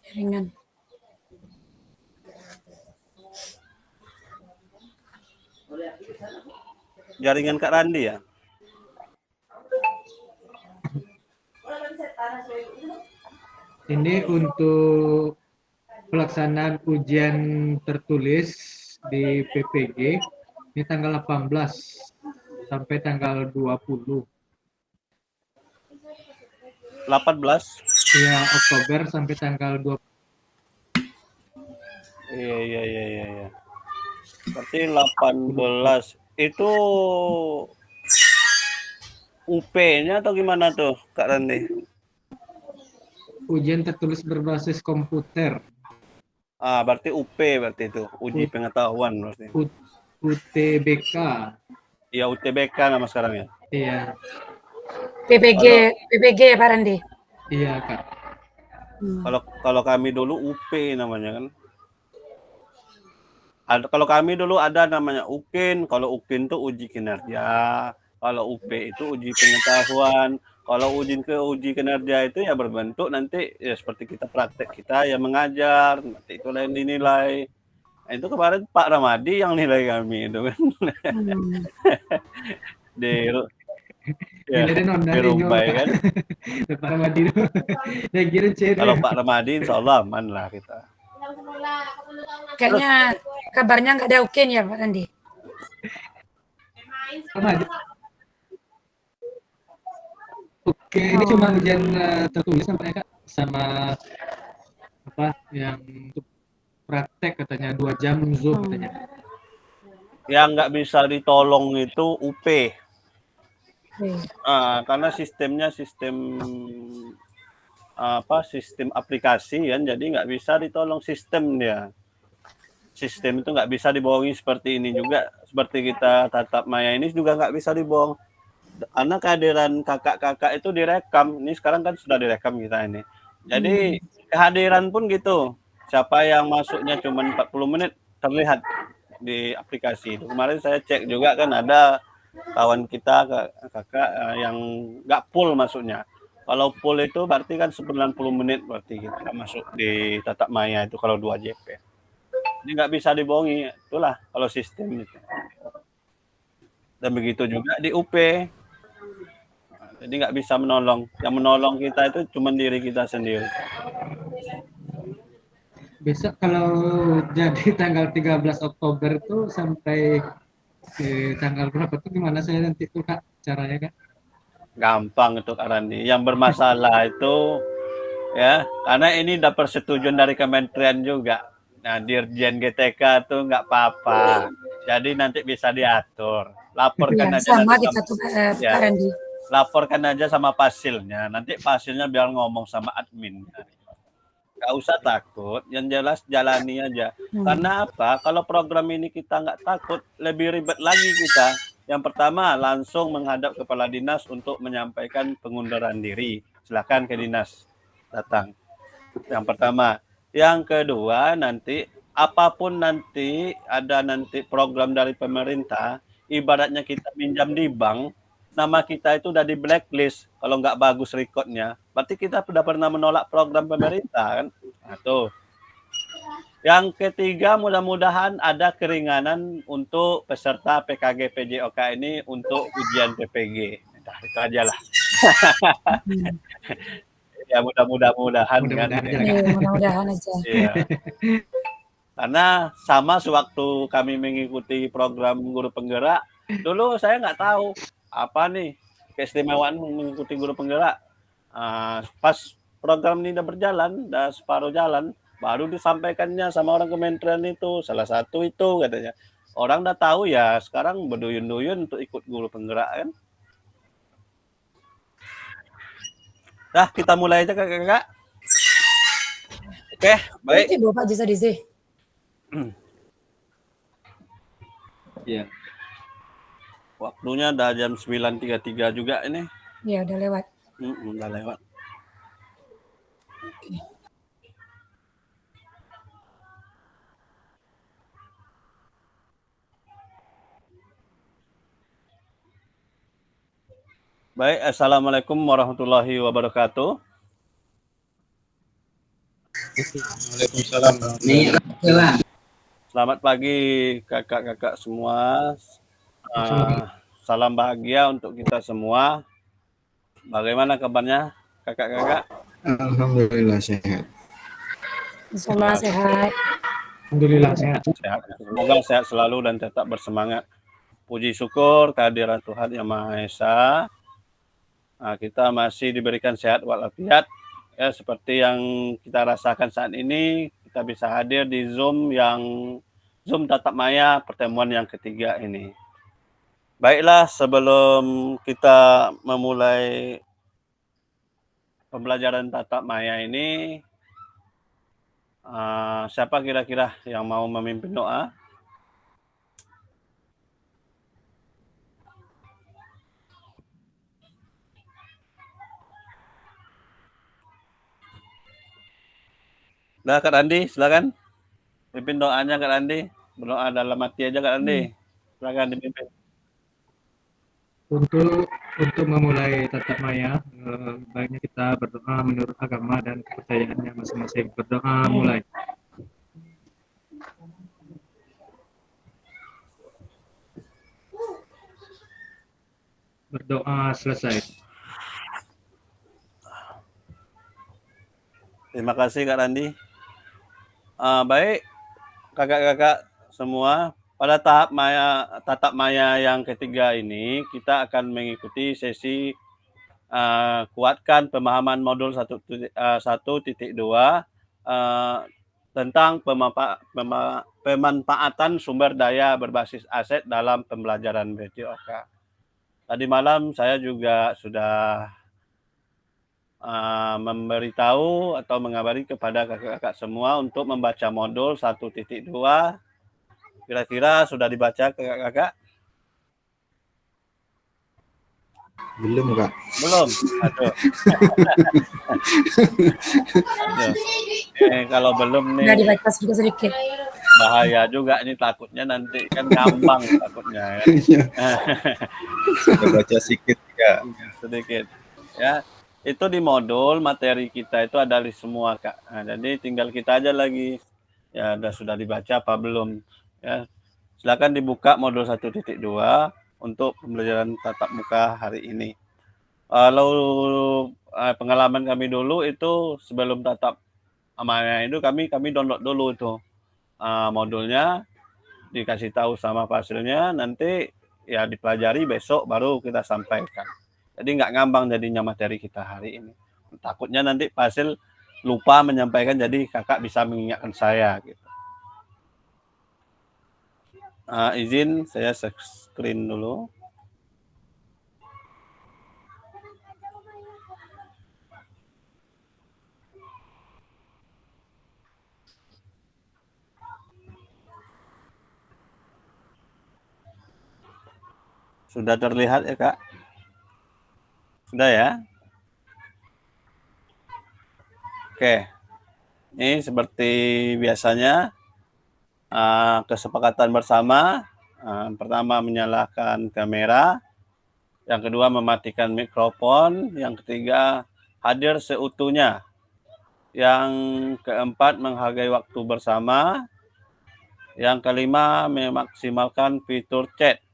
Jaringan. Jaringan Kak Randi ya? Ini untuk pelaksanaan ujian tertulis di PPG ini tanggal 18 sampai tanggal 20. 18? Ya, Oktober sampai tanggal 20. Iya. Berarti 18 itu UP-nya atau gimana tuh Kak Randi? Ujian tertulis berbasis komputer. Berarti UP berarti itu, uji pengetahuan berarti. UTBK. Ya UTBK nama sekarang ya. Iya. PPG Pak Randi. Iya, Kak. Kalau kami dulu UP namanya kan. Kalau kami dulu ada namanya UKIN, kalau UKIN itu uji kinerja, kalau UP itu uji pengetahuan, kalau uji kinerja itu ya berbentuk nanti ya seperti kita praktek kita ya mengajar, nanti itu lain dinilai. Nah, itu kemarin Pak Ramadi yang nilai kami itu kan. di ya, di Rumbai kan. Pak Ramadi. Ya kira Kalau Pak Ramadi insya Allah aman lah kita. Kayaknya kabarnya nggak ada UKIN ya Pak Randi. Oke, ini cuma ujian tertulis sampai Kak sama apa yang untuk praktek katanya 2 jam Zoom katanya. Yang nggak bisa ditolong itu UP. Karena sistemnya sistem aplikasi kan, jadi nggak bisa ditolong sistem dia. Sistem itu nggak bisa dibohongi seperti ini juga, seperti kita tatap maya ini juga nggak bisa dibohong. Karena kehadiran kakak-kakak itu direkam. Ini sekarang kan sudah direkam kita ini. Jadi kehadiran pun gitu. Siapa yang masuknya cuma 40 menit terlihat di aplikasi itu. Kemarin saya cek juga kan ada kawan kita kakak yang nggak full masuknya. Kalau full itu berarti kan 90 menit berarti kita masuk di tatap maya itu kalau 2 JP. Ini nggak bisa dibohongi, itulah kalau sistem itu. Dan begitu juga di UP. Jadi nggak bisa menolong. Yang menolong kita itu cuma diri kita sendiri. Besok kalau jadi tanggal 13 Oktober itu sampai tanggal berapa tuh gimana saya nanti tuh Kak caranya Kak? Gampang itu Kak Randi. Yang bermasalah itu ya karena ini udah persetujuan dari kementerian juga. Nah Dirjen GTK tuh nggak apa-apa. Jadi nanti bisa diatur. Laporkan Ya, aja sama nanti kita tuh Pak Randi. laporkan aja sama pasilnya. Nanti pasilnya biar ngomong sama adminnya. Nggak usah takut, yang jelas jalani aja. Karena apa? Kalau program ini kita nggak takut, lebih ribet lagi kita. Yang pertama, langsung menghadap kepala dinas untuk menyampaikan pengunduran diri. Silakan ke dinas datang. Yang pertama. Yang kedua, nanti apapun nanti ada nanti program dari pemerintah, ibaratnya kita minjam di bank, nama kita itu udah di blacklist kalau nggak bagus recordnya. Berarti kita sudah pernah menolak program pemerintah kan? Nah, tuh. Yang ketiga, mudah-mudahan ada keringanan untuk peserta PKG PJOK ini untuk ujian PPG. Nah, itu aja lah. Ya mudah-mudahan kan. Mudah-mudahan aja. Iya. Karena sama sewaktu kami mengikuti program guru penggerak, dulu saya nggak tahu apa nih keistimewaan mengikuti guru penggerak. Pas program ini udah berjalan, udah separuh jalan, baru disampaikannya sama orang kementerian itu, salah satu itu katanya. Orang udah tahu ya, sekarang berduyun-duyun untuk ikut guru penggerak kan. Nah, kita mulai aja kakak-kakak. Oke, baik. Oke, Bapak bisa di sini. Iya. Waktunya udah jam 9.33 juga ini. Ya, udah lewat. Udah lewat. Oke. Baik, assalamualaikum warahmatullahi wabarakatuh. Waalaikumsalam. Selamat pagi kakak-kakak semua. Salam bahagia untuk kita semua. Bagaimana kabarnya kakak-kakak? Alhamdulillah sehat. Semua sehat. Alhamdulillah sehat. Sehat. Semoga sehat selalu dan tetap bersemangat. Puji syukur kehadiran Tuhan Yang Maha Esa. Kita masih diberikan sehat walafiat. Ya, seperti yang kita rasakan saat ini, kita bisa hadir di Zoom tatap maya pertemuan yang ketiga ini. Baiklah, sebelum kita memulai pembelajaran tatap maya ini, siapa kira-kira yang mau memimpin doa? Nah, Kak Randi, silakan. Pimpin doanya Kak Randi. Berdoa dalam hati aja Kak Randi. Silakan dipimpin. Untuk memulai tatap maya, baiknya kita berdoa menurut agama dan kepercayaannya masing-masing. Berdoa mulai. Berdoa selesai. Terima kasih Kak Randi. Baik, kakak-kakak semua, pada tatap maya yang ketiga ini kita akan mengikuti sesi kuatkan pemahaman modul 1.2 tentang pemanfaatan sumber daya berbasis aset dalam pembelajaran BTOK. Tadi malam saya juga sudah memberitahu atau mengabari kepada kakak-kakak semua untuk membaca modul 1.2. Kira-kira sudah dibaca kakak-kakak? Belum, Kak. Belum? Aduh. Kalau belum Udah nih dibaca sedikit-sedikit. bahaya juga ini, takutnya nanti kan ngambang takutnya. Sudah baca sedikit, Kak. Sedikit. Ya. Itu di modul materi kita itu ada di semua Kak. Jadi tinggal kita aja lagi ya sudah dibaca apa belum ya. Silakan dibuka modul 1.2 untuk pembelajaran tatap muka hari ini. Kalau pengalaman kami dulu itu sebelum tatap maya itu kami download dulu itu modulnya, dikasih tahu sama fasilnya, nanti ya dipelajari, besok baru kita sampaikan. Jadi nggak ngambang jadinya materi kita hari ini. Takutnya nanti fasil lupa menyampaikan, jadi kakak bisa mengingatkan saya gitu. Izin saya screen dulu. Sudah terlihat ya Kak? Sudah ya? Oke. Ini seperti biasanya kesepakatan bersama. Pertama menyalakan kamera, yang kedua mematikan mikrofon, yang ketiga hadir seutuhnya, yang keempat menghargai waktu bersama, yang kelima memaksimalkan fitur chat,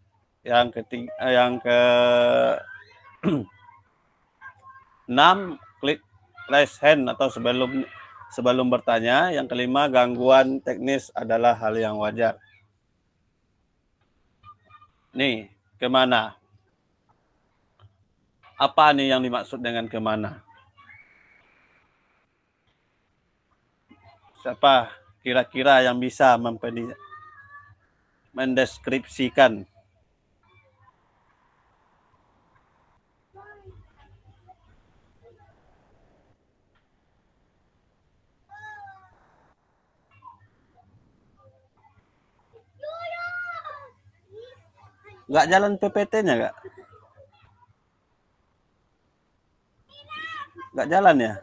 yang ke 6 klik raise hand atau sebelum bertanya, yang kelima gangguan teknis adalah hal yang wajar. Nih, kemana? Apa nih yang dimaksud dengan kemana? Siapa kira-kira yang bisa mendeskripsikan? Nggak jalan PPT-nya, Kak? Nggak jalan ya?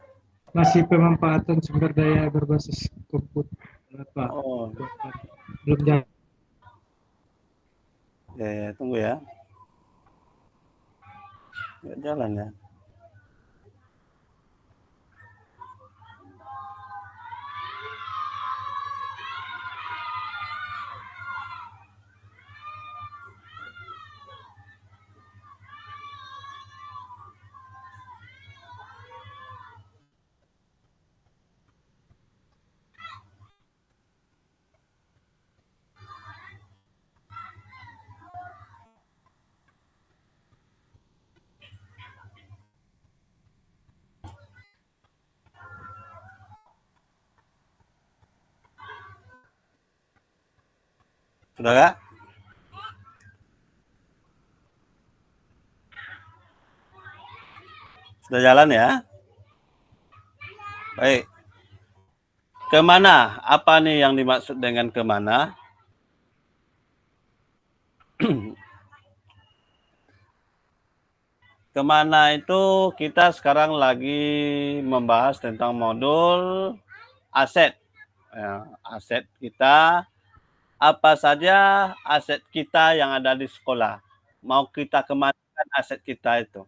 Masih pemanfaatan sumber daya berbasis komputer apa? Oh. Belum jalan. Ya, tunggu ya. Nggak jalan ya. Sudah kak? Sudah jalan ya? Baik. Kemana? Apa nih yang dimaksud dengan kemana? Kemana itu kita sekarang lagi membahas tentang modul aset. Ya, aset kita, apa saja aset kita yang ada di sekolah. Mau kita kemanakan aset kita itu.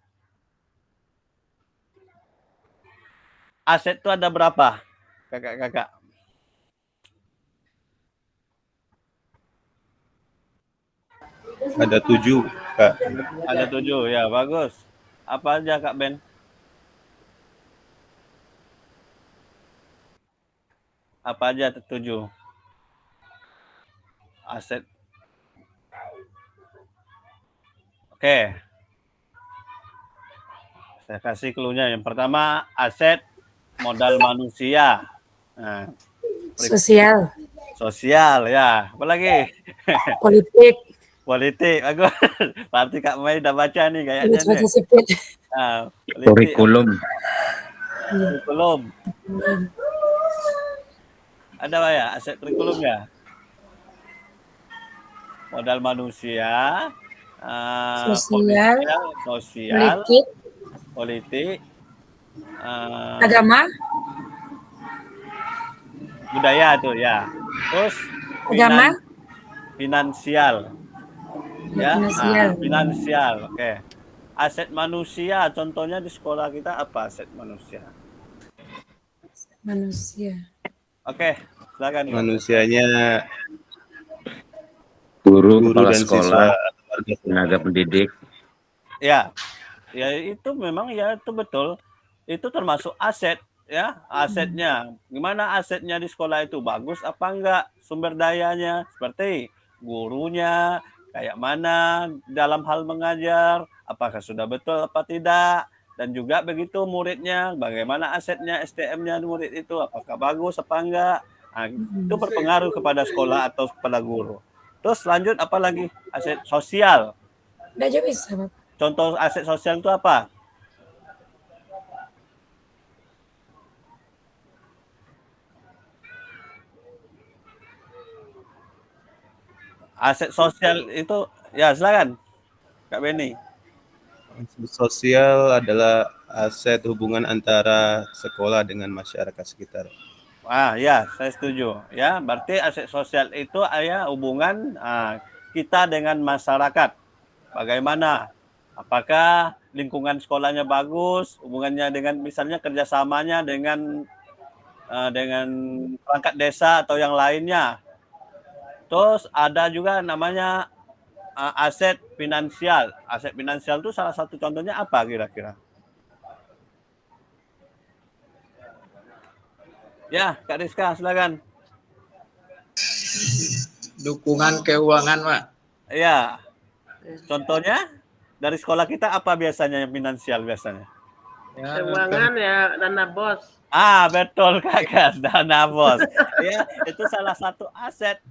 Aset itu ada berapa? Kakak-kakak. Ada 7, Kak. Ada 7, ya bagus. Apa aja Kak Ben? Apa aja 7? Aset. Oke. Saya kasih clue-nya. Yang pertama, aset modal manusia. Nah, Sosial, sosial ya. Apa lagi? politik, Politik. Bagus. Berarti Kak Mai udah baca nih kayaknya nih. administrasi sipil. Nah, politik. Kurikulum. Kurikulum. Ada apa ya? Aset kurikulum ya? Modal manusia, Sosial, sosial, politik, politik, agama, budaya tuh ya. Terus agama, finansial. Ya, finansial. finansial. Oke. Aset manusia, contohnya di sekolah kita apa aset manusia? Manusia. Oke, silakan. Manusianya Guru, kepala dan sekolah, siswa. tenaga pendidik. Ya, ya itu memang ya itu betul. Itu termasuk aset ya, asetnya. Gimana asetnya di sekolah itu bagus apa enggak? Sumber dayanya seperti gurunya kayak mana dalam hal mengajar, apakah sudah betul apa tidak? Dan juga begitu muridnya, bagaimana asetnya SDM-nya murid itu, apakah bagus apa enggak? Nah, itu berpengaruh kepada sekolah atau kepada guru. Terus lanjut apa lagi? Aset sosial. Udah aja bisa, Bapak. Contoh aset sosial itu apa? Aset sosial itu ya silakan Kak Beni. Sosial adalah aset hubungan antara sekolah dengan masyarakat sekitar. Ah ya, saya setuju. Ya, berarti aset sosial itu ya hubungan kita dengan masyarakat. Bagaimana? Apakah lingkungan sekolahnya bagus, hubungannya dengan misalnya kerjasamanya dengan perangkat desa atau yang lainnya. Terus ada juga namanya aset finansial. Aset finansial itu salah satu contohnya apa kira-kira? Ya, Kak Rizka, silakan. Dukungan keuangan, Pak. Iya. Contohnya dari sekolah kita apa biasanya yang finansial biasanya? Ya, Keuangan ya dana bos. Ah, betul Kak, dana bos. Ya, itu salah satu aset.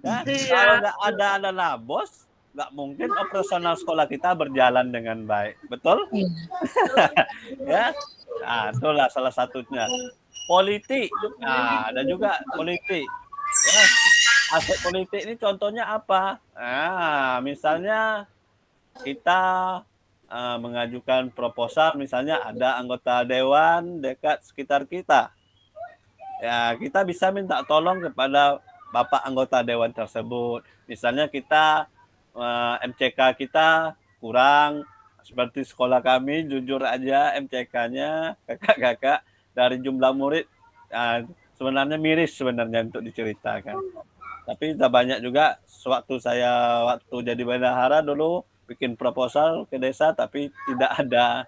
Ya, Iya. kalau nggak ada dana bos, nggak mungkin operasional sekolah kita berjalan dengan baik. Betul? Iya. Ya. Nah, itulah salah satunya. Politik. Nah, ada juga politik. Ya, aset politik ini contohnya apa? Nah, misalnya kita mengajukan proposal, misalnya ada anggota dewan dekat sekitar kita. Ya, kita bisa minta tolong kepada Bapak anggota dewan tersebut. Misalnya kita MCK kita kurang, seperti sekolah kami jujur aja MCK-nya kakak-kakak dari jumlah murid sebenarnya miris sebenarnya untuk diceritakan. Tapi sudah banyak juga waktu jadi bendahara dulu bikin proposal ke desa tapi tidak ada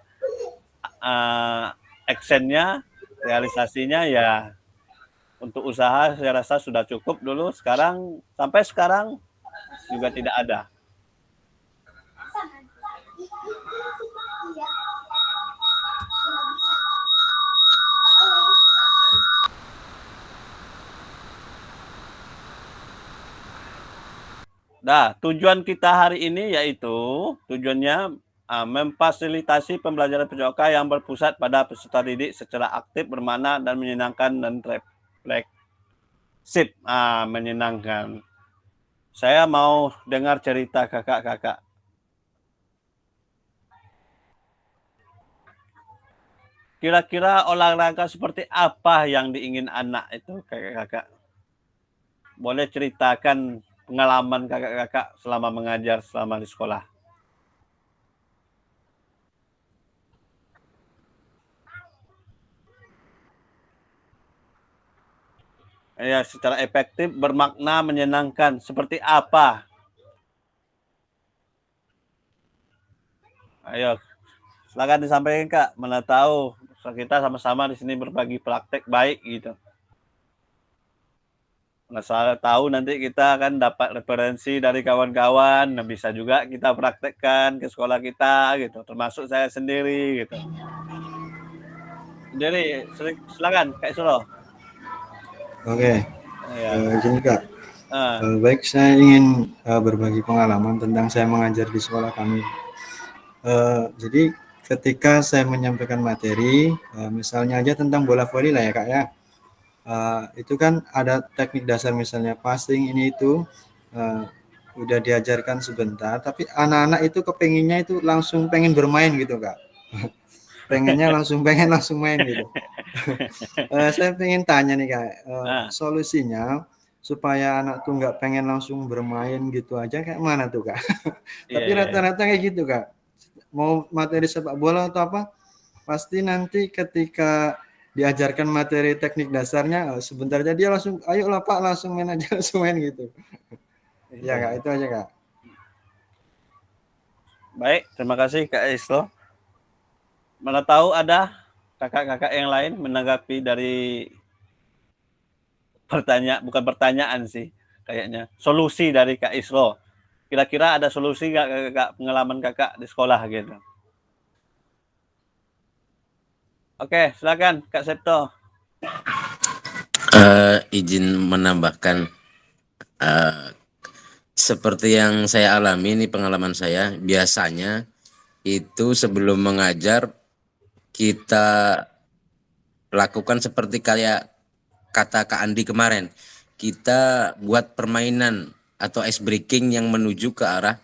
actionnya, realisasinya ya untuk usaha saya rasa sudah cukup dulu. Sekarang sampai sekarang juga tidak ada. Nah, tujuan kita hari ini yaitu tujuannya memfasilitasi pembelajaran PJOK yang berpusat pada peserta didik secara aktif, bermakna dan menyenangkan dan refleksif. Menyenangkan. Saya mau dengar cerita kakak-kakak. Kira-kira olahraga seperti apa yang diingin anak itu kakak-kakak? Boleh ceritakan pengalaman kakak-kakak selama mengajar selama di sekolah. Ya, secara efektif, bermakna, menyenangkan. Seperti apa? Ayo, silakan disampaikan Kak. Mana tahu kita sama-sama di sini berbagi praktek baik gitu. Nah, saya tahu nanti kita akan dapat referensi dari kawan-kawan, nah bisa juga kita praktekkan ke sekolah kita gitu, termasuk saya sendiri gitu. Jadi silakan Kak Isro. Oke, Ya. Izin Kak. Ah, Baik, saya ingin berbagi pengalaman tentang saya mengajar di sekolah kami. Jadi ketika saya menyampaikan materi, misalnya aja tentang bola voli lah ya Kak ya. Itu kan ada teknik dasar misalnya passing ini itu udah diajarkan sebentar, tapi anak-anak itu kepenginnya itu langsung pengen bermain gitu Kak. Pengen langsung main gitu. Saya pengen tanya nih Kak, solusinya supaya anak tuh nggak pengen langsung bermain gitu aja kayak mana tuh Kak? Tapi rata-rata kayak gitu Kak. Mau materi sepak bola atau apa, pasti nanti ketika diajarkan materi teknik dasarnya sebentar aja dia langsung ayolah Pak langsung main aja langsung main gitu. Ya Kak, itu aja Kak. Baik, terima kasih Kak Isro. Mana tahu ada kakak-kakak yang lain menanggapi dari bukan pertanyaan sih kayaknya, solusi dari Kak Isro. Kira-kira ada solusi nggak kakak pengalaman kakak di sekolah gitu? Oke, silakan Kak Septo. Izin menambahkan, seperti yang saya alami ini pengalaman saya, biasanya itu sebelum mengajar kita lakukan seperti kayak kata Kak Andi kemarin, kita buat permainan atau ice breaking yang menuju ke arah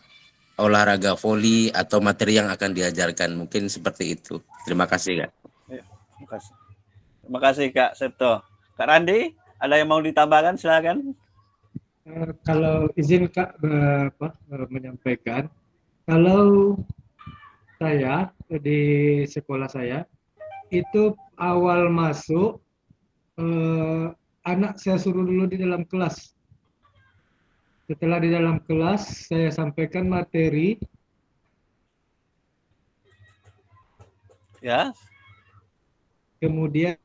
olahraga voli atau materi yang akan diajarkan, mungkin seperti itu. Terima kasih Kak. Terima kasih Kak Septo. Kak Randi, ada yang mau ditambahkan? Silakan. Kalau izin Kak menyampaikan, kalau saya di sekolah saya itu awal masuk anak saya suruh dulu di dalam kelas. Setelah di dalam kelas saya sampaikan materi. Ya. Kemudian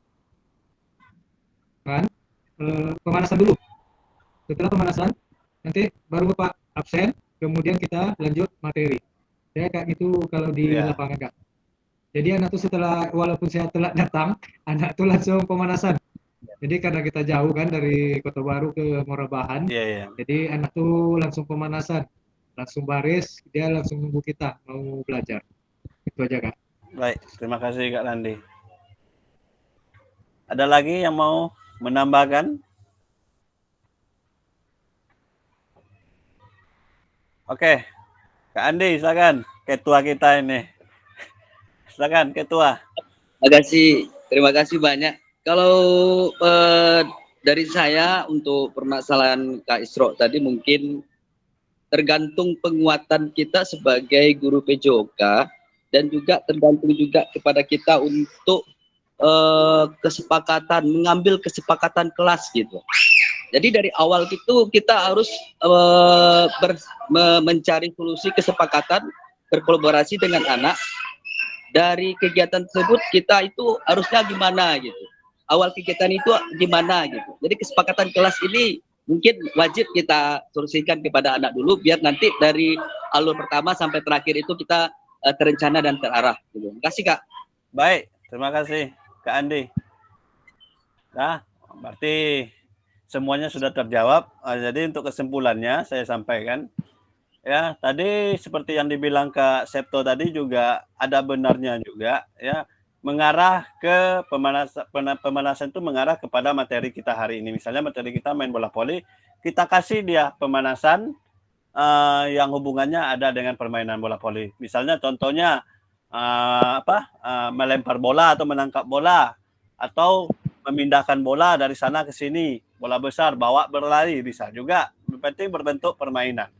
pemanasan dulu. Setelah pemanasan, nanti baru Bapak absen, kemudian kita lanjut materi. Saya kayak gitu kalau di lapangan Kak. Jadi anak tuh setelah, walaupun saya telat datang, anak tuh langsung pemanasan. Jadi karena kita jauh kan dari Kota Baru ke Morabahan, jadi anak tuh langsung pemanasan, langsung baris, dia langsung nunggu kita mau belajar. Itu aja Kak. Baik, terima kasih Kak Randi. Ada lagi yang mau menambahkan? Oke, Kak Andi, silakan. Ketua kita ini. Silakan, Ketua. Terima kasih banyak. Kalau dari saya untuk permasalahan Kak Isro tadi mungkin tergantung penguatan kita sebagai guru PJOK dan juga tergantung juga kepada kita untuk kesepakatan, mengambil kesepakatan kelas gitu. Jadi dari awal itu kita harus mencari solusi kesepakatan, berkolaborasi dengan anak. Dari kegiatan tersebut kita itu harusnya gimana gitu. Awal kegiatan itu gimana gitu. Jadi kesepakatan kelas ini mungkin wajib kita solusikan kepada anak dulu, biar nanti dari alur pertama sampai terakhir itu kita terencana dan terarah. Gitu. Terima kasih Kak. Baik, terima kasih Kak Andi. Nah, berarti semuanya sudah terjawab. Jadi untuk kesimpulannya saya sampaikan, ya tadi seperti yang dibilang Kak Septo tadi juga ada benarnya juga, ya mengarah ke pemanasan itu mengarah kepada materi kita hari ini. Misalnya materi kita main bola voli, kita kasih dia pemanasan yang hubungannya ada dengan permainan bola voli. Misalnya contohnya melempar bola atau menangkap bola atau memindahkan bola dari sana ke sini, bola besar bawa berlari bisa juga. Penting berbentuk permainan.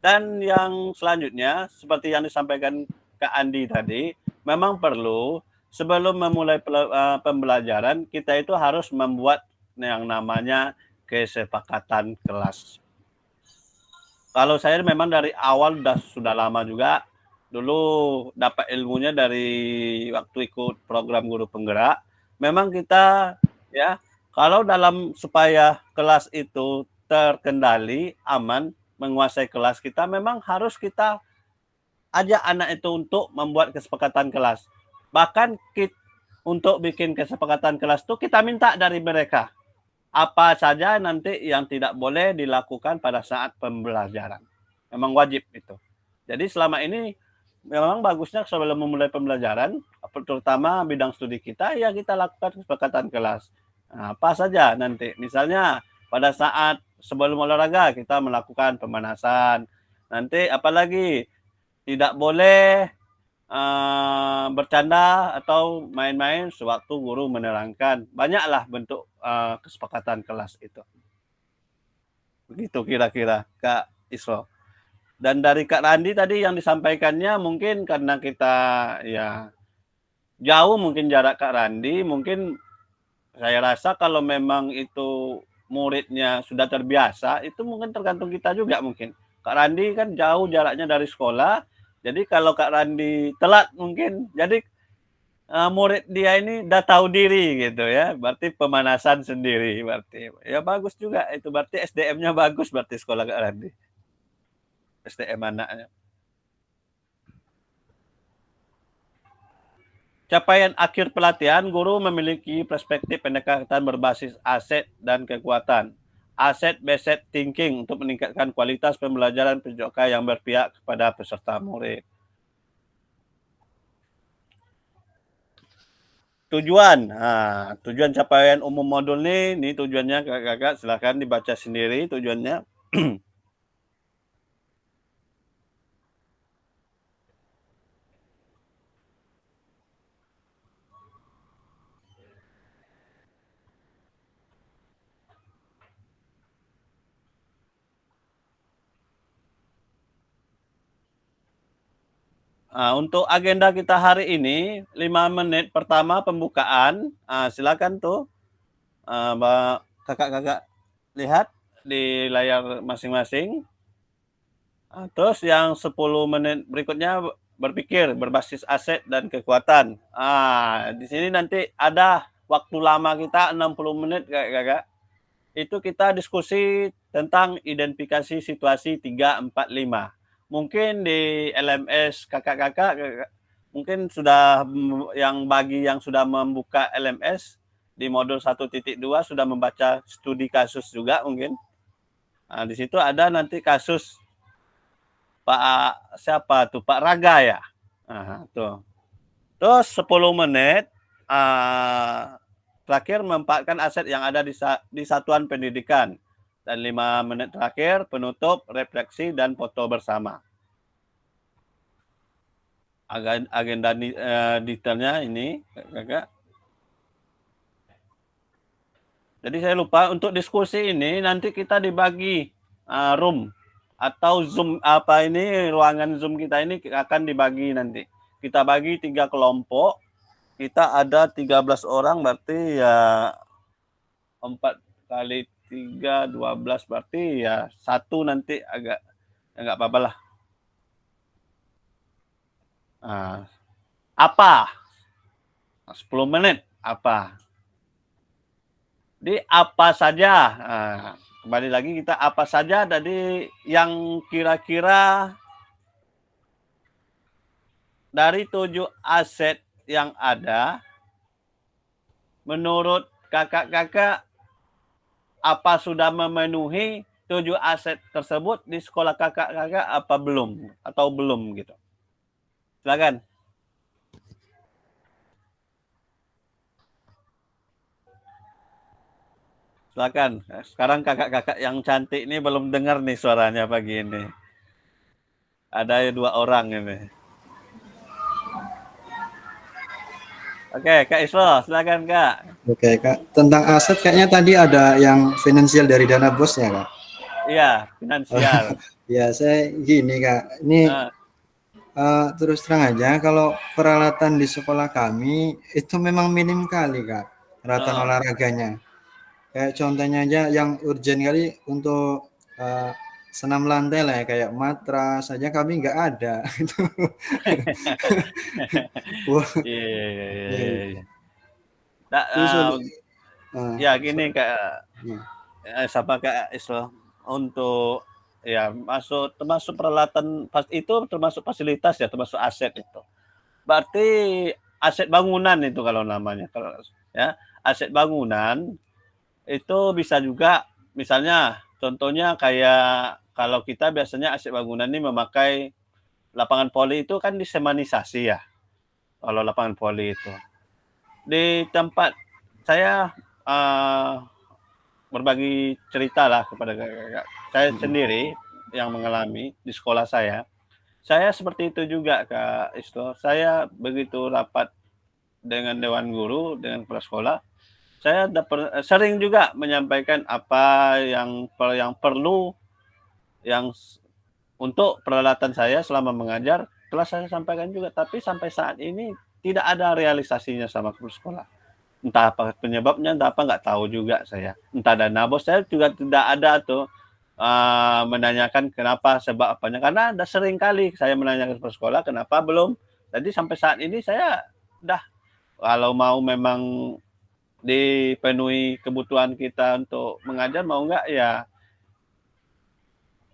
Dan yang selanjutnya seperti yang disampaikan Kak Andi tadi, memang perlu sebelum memulai pembelajaran kita itu harus membuat yang namanya kesepakatan kelas. Kalau saya memang dari awal sudah lama juga, dulu dapat ilmunya dari waktu ikut program guru penggerak. Memang kita ya kalau dalam supaya kelas itu terkendali, aman, menguasai kelas kita, memang harus kita ajak anak itu untuk membuat kesepakatan kelas. Bahkan untuk bikin kesepakatan kelas itu kita minta dari mereka apa saja nanti yang tidak boleh dilakukan pada saat pembelajaran. Memang wajib itu. Jadi selama ini memang bagusnya sebelum memulai pembelajaran, terutama bidang studi kita, ya kita lakukan kesepakatan kelas. Nah, apa saja nanti, misalnya pada saat sebelum olahraga kita melakukan pemanasan. Nanti apalagi tidak boleh bercanda atau main-main sewaktu guru menerangkan. Banyaklah bentuk kesepakatan kelas itu. Begitu kira-kira Kak Isro. Dan dari Kak Randi tadi yang disampaikannya mungkin karena kita ya jauh mungkin jarak Kak Randi, mungkin saya rasa kalau memang itu muridnya sudah terbiasa, itu mungkin tergantung kita juga mungkin. Kak Randi kan jauh jaraknya dari sekolah, jadi kalau Kak Randi telat mungkin, jadi murid dia ini udah tahu diri gitu ya, berarti pemanasan sendiri berarti. Ya bagus juga itu, berarti SDM-nya bagus berarti sekolah Kak Randi. SDM anaknya. Capaian akhir pelatihan, guru memiliki perspektif pendekatan berbasis aset dan kekuatan. Aset-based thinking untuk meningkatkan kualitas pembelajaran PJOK yang berpihak kepada peserta murid. Tujuan, tujuan capaian umum modul ini tujuannya kakak-kakak silahkan dibaca sendiri tujuannya. Untuk agenda kita hari ini 5 menit pertama pembukaan. Silakan tuh kakak-kakak lihat di layar masing-masing. Terus yang 10 menit berikutnya berpikir berbasis aset dan kekuatan. Di sini nanti ada waktu lama kita 60 menit kakak-kakak. Itu kita diskusi tentang identifikasi situasi 3, 4, 5. Mungkin di LMS kakak-kakak mungkin sudah bagi yang sudah membuka LMS di modul 1.2 sudah membaca studi kasus juga mungkin. Di situ ada nanti kasus Pak siapa tuh, Pak Raga ya. Tuh. Terus 10 menit terakhir memanfaatkan aset yang ada di satuan pendidikan. Dan 5 menit terakhir penutup, refleksi, dan foto bersama. Agenda detailnya ini, kakak. Jadi saya lupa, untuk diskusi ini nanti kita dibagi room atau Zoom ruangan Zoom kita ini akan dibagi nanti. Kita bagi 3 kelompok. Kita ada 13 orang berarti ya 4 kali 3, 12 berarti ya 1 nanti agak enggak apa-apa lah. Apa? 10 menit apa? Di apa saja? Kembali lagi kita apa saja tadi yang kira-kira dari 7 aset yang ada menurut kakak-kakak apa sudah memenuhi 7 aset tersebut di sekolah kakak-kakak apa belum atau belum gitu. Silakan. Silakan. Sekarang kakak-kakak yang cantik ini belum dengar nih suaranya pagi ini. Ada 2 orang ini. Oke, Kak Isro, silakan Kak. Oke Kak, tentang aset kayaknya tadi ada yang finansial dari dana bos ya Kak? Iya, finansial. Ya saya gini Kak, ini terus terang aja kalau peralatan di sekolah kami itu memang minim kali Kak, peralatan olahraganya. Kayak contohnya aja yang urgent kali untuk senam lantai lah ya, kayak matras saja kami nggak ada. Wah, Iya. terus Ya gini Kak, sama Kak Isro, untuk ya termasuk peralatan itu termasuk fasilitas ya, termasuk aset itu. Berarti aset bangunan itu kalau namanya, kalau ya aset bangunan itu bisa juga, misalnya contohnya kayak kalau kita biasanya aset bangunan ini memakai lapangan voli itu kan disemanisasi ya. Kalau lapangan voli itu di tempat saya berbagi cerita lah kepada kakak. Saya sendiri yang mengalami di sekolah saya seperti itu juga Kak Isto. Saya begitu rapat dengan Dewan Guru, dengan kepala sekolah, saya sering juga menyampaikan apa yang perlu untuk peralatan saya selama mengajar, telah saya sampaikan juga. Tapi sampai saat ini tidak ada realisasinya sama kepala sekolah. Entah apa penyebabnya, entah apa nggak tahu juga saya. Entah dana bos, saya juga tidak ada tuh menanyakan kenapa, sebab apanya. Karena ada sering kali saya menanyakan ke sekolah kenapa belum. Jadi sampai saat ini saya udah, kalau mau memang dipenuhi kebutuhan kita untuk mengajar, mau nggak ya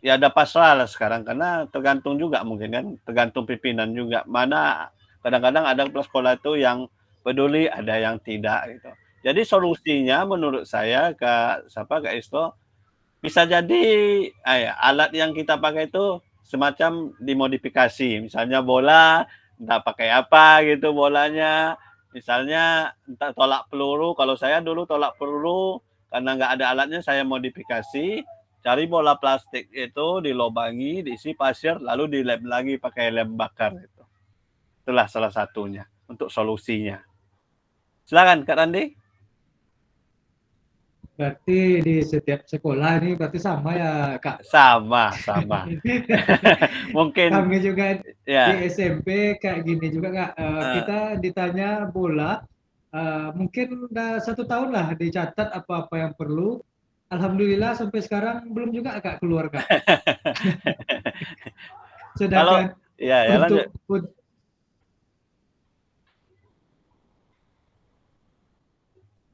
ada pasrah lah sekarang. Karena tergantung juga mungkin kan, tergantung pimpinan juga. Mana kadang-kadang ada kepala sekolah itu yang peduli, ada yang tidak gitu. Jadi solusinya menurut saya Kak Isto, bisa jadi alat yang kita pakai itu semacam dimodifikasi. Misalnya bola, entah pakai apa gitu bolanya. Misalnya entah tolak peluru, kalau saya dulu tolak peluru karena nggak ada alatnya, saya modifikasi, cari bola plastik itu, dilobangi, diisi pasir, lalu dilem lagi pakai lem bakar gitu. Itulah salah satunya untuk solusinya. Silakan Kak Randi. Berarti di setiap sekolah ini berarti sama ya Kak? Sama. Mungkin kami juga ya. di SMP kayak gini juga Kak. Kita ditanya bola, mungkin udah 1 tahun lah dicatat apa-apa yang perlu. Alhamdulillah sampai sekarang belum juga Kak keluar Kak. Sedangkan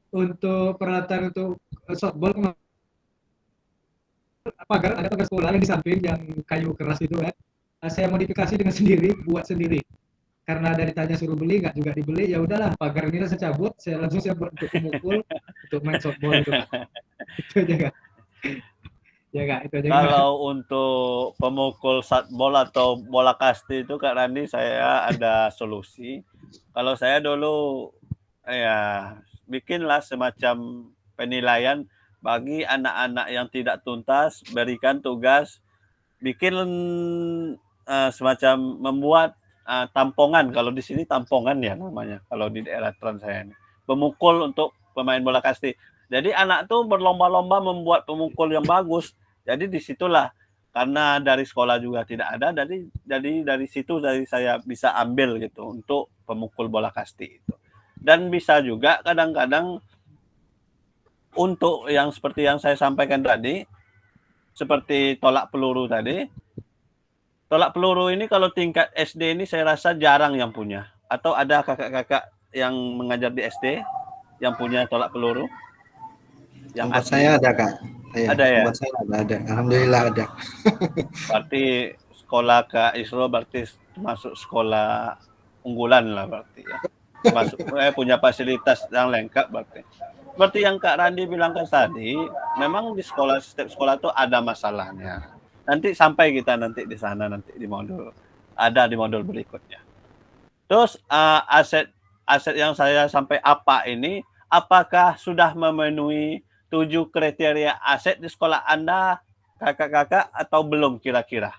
untuk peralatan untuk softball, ada pagar sekolah yang di samping yang kayu keras itu kan, saya modifikasi dengan sendiri, buat sendiri. Karena dari tanya suruh beli, nggak juga dibeli, ya udahlah pagar ini saya cabut, saya buat untuk pemukul, untuk main softball itu. Itu aja Kak. Ya Kak, itu aja. Kalau untuk pemukul softball atau bola kasti itu Kak Randi, saya ada solusi. Kalau saya dulu ya bikinlah semacam penilaian bagi anak-anak yang tidak tuntas, berikan tugas bikin semacam membuat tampongan. Kalau di sini tampongan ya namanya, kalau di daerah Trans saya ini, pemukul untuk pemain bola kasti. Jadi anak tuh berlomba-lomba membuat pemukul yang bagus. Jadi disitulah, karena dari sekolah juga tidak ada, dari situ saya bisa ambil gitu untuk pemukul bola kasti itu. Dan bisa juga kadang-kadang untuk yang seperti yang saya sampaikan tadi, seperti tolak peluru tadi. Tolak peluru ini kalau tingkat SD ini saya rasa jarang yang punya. Atau ada kakak-kakak yang mengajar di SD yang punya tolak peluru? Tempat saya ada Kak. Ada ya? Tempat saya ada. Alhamdulillah ada. Berarti sekolah Kak Isro berarti termasuk sekolah unggulan lah berarti ya. Masuk punya fasilitas yang lengkap berarti. seperti yang Kak Randi bilang tadi, memang di sekolah, setiap sekolah tuh ada masalahnya. Nanti sampai kita nanti di sana, nanti di modul, ada di modul berikutnya. Terus aset yang saya sampai apa ini, apakah sudah memenuhi 7 kriteria aset di sekolah Anda, kakak-kakak, atau belum kira-kira?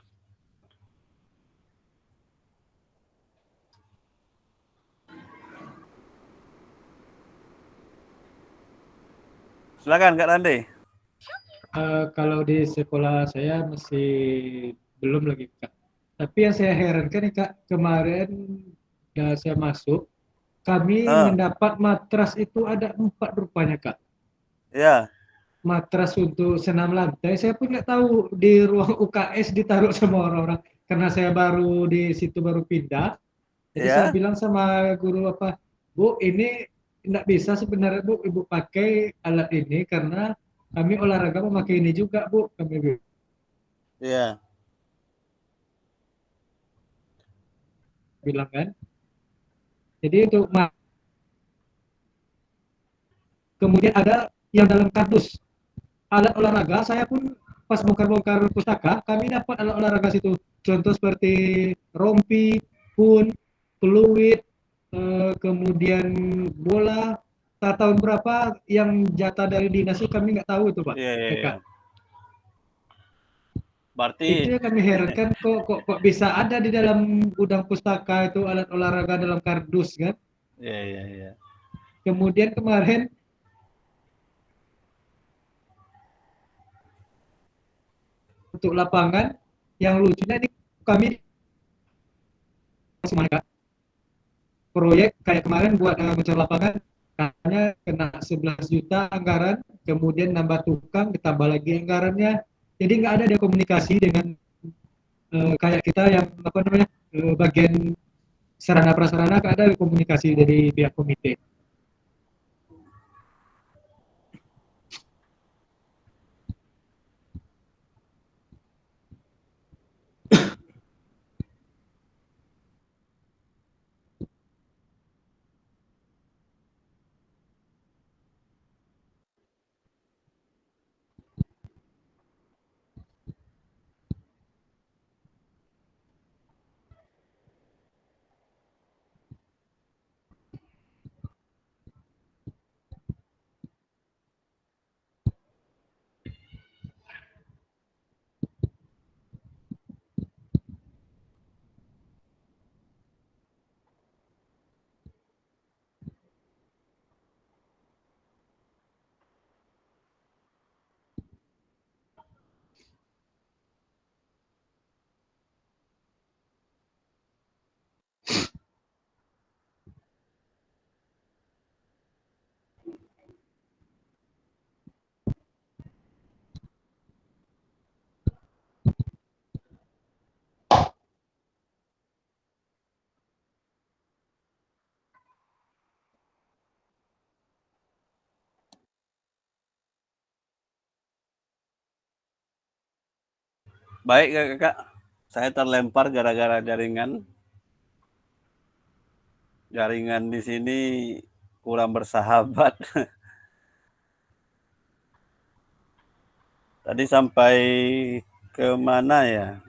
Silakan Kak Randi. Kalau di sekolah saya masih belum lagi Kak. Tapi yang saya herankan nih Kak, kemarin saya masuk, kami mendapat matras itu ada 4 rupanya Kak. Ya. Matras untuk senam lantai, saya pun nggak tahu di ruang UKS ditaruh sama orang-orang. Karena saya baru di situ baru pindah, jadi saya bilang sama guru apa, Bu, ini nggak bisa sebenarnya Bu, Ibu pakai alat ini karena kami olahraga memakai ini juga Bu, kami bilang. Iya. Bilang kan. Jadi untuk kemudian ada yang dalam kardus alat olahraga, saya pun pas bongkar-bongkar pustaka, kami dapat alat olahraga situ. Contoh seperti rompi, pun, peluit, kemudian bola. Tahun berapa yang jatah dari dinas kami nggak tahu itu Pak. Iya. Berarti itu yang kami herankan, kok bisa ada di dalam gudang pustaka itu alat olahraga dalam kardus kan. Iya. Kemudian kemarin untuk lapangan yang lucunya ini kami semuanya proyek kayak kemarin buat mencari lapangan hanya kena 11 juta anggaran, kemudian nambah tukang ditambah lagi anggarannya, jadi nggak ada komunikasi dengan kayak kita yang apa namanya bagian sarana prasarana, nggak ada komunikasi dari pihak komite. Baik kakak, saya terlempar gara-gara jaringan. Jaringan di sini kurang bersahabat. Tadi sampai ke mana ya?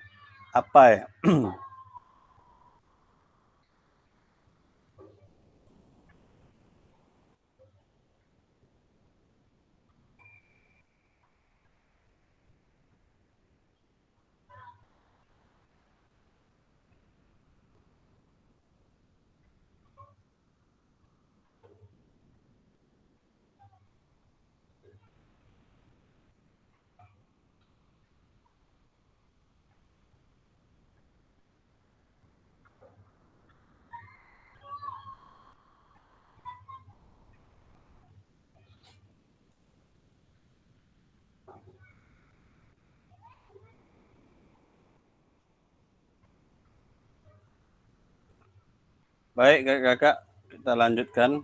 Apa ya? Baik kakak, kita lanjutkan.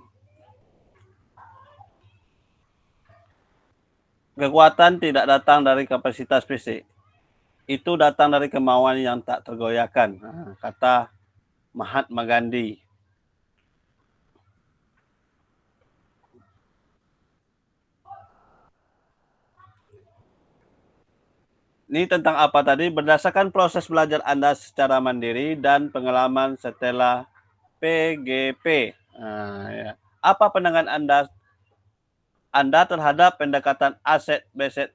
Kekuatan tidak datang dari kapasitas fisik. Itu datang dari kemauan yang tak tergoyahkan. Kata Mahatma Gandhi. Ini tentang apa tadi? Berdasarkan proses belajar Anda secara mandiri dan pengalaman setelah PGP. Nah, ya. Apa pandangan Anda terhadap pendekatan asset based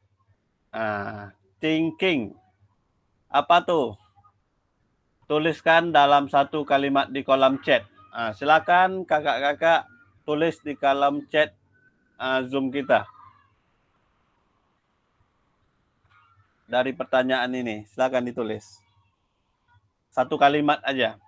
thinking? Apa tuh? Tuliskan dalam satu kalimat di kolom chat. Silakan kakak-kakak tulis di kolom chat Zoom kita. Dari pertanyaan ini, silakan ditulis. Satu kalimat aja.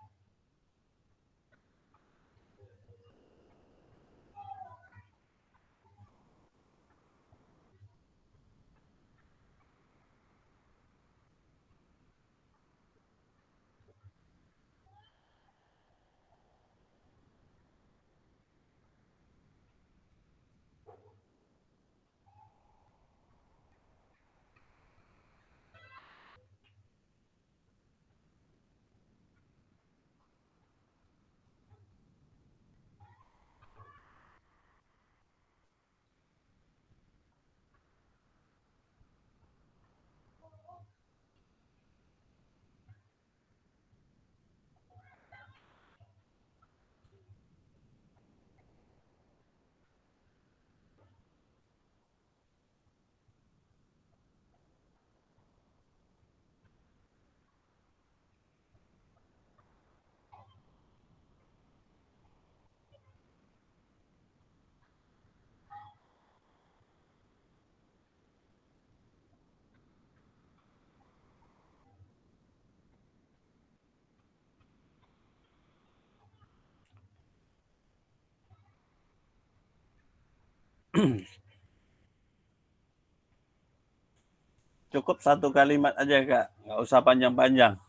Cukup satu kalimat aja Kak, nggak usah panjang-panjang.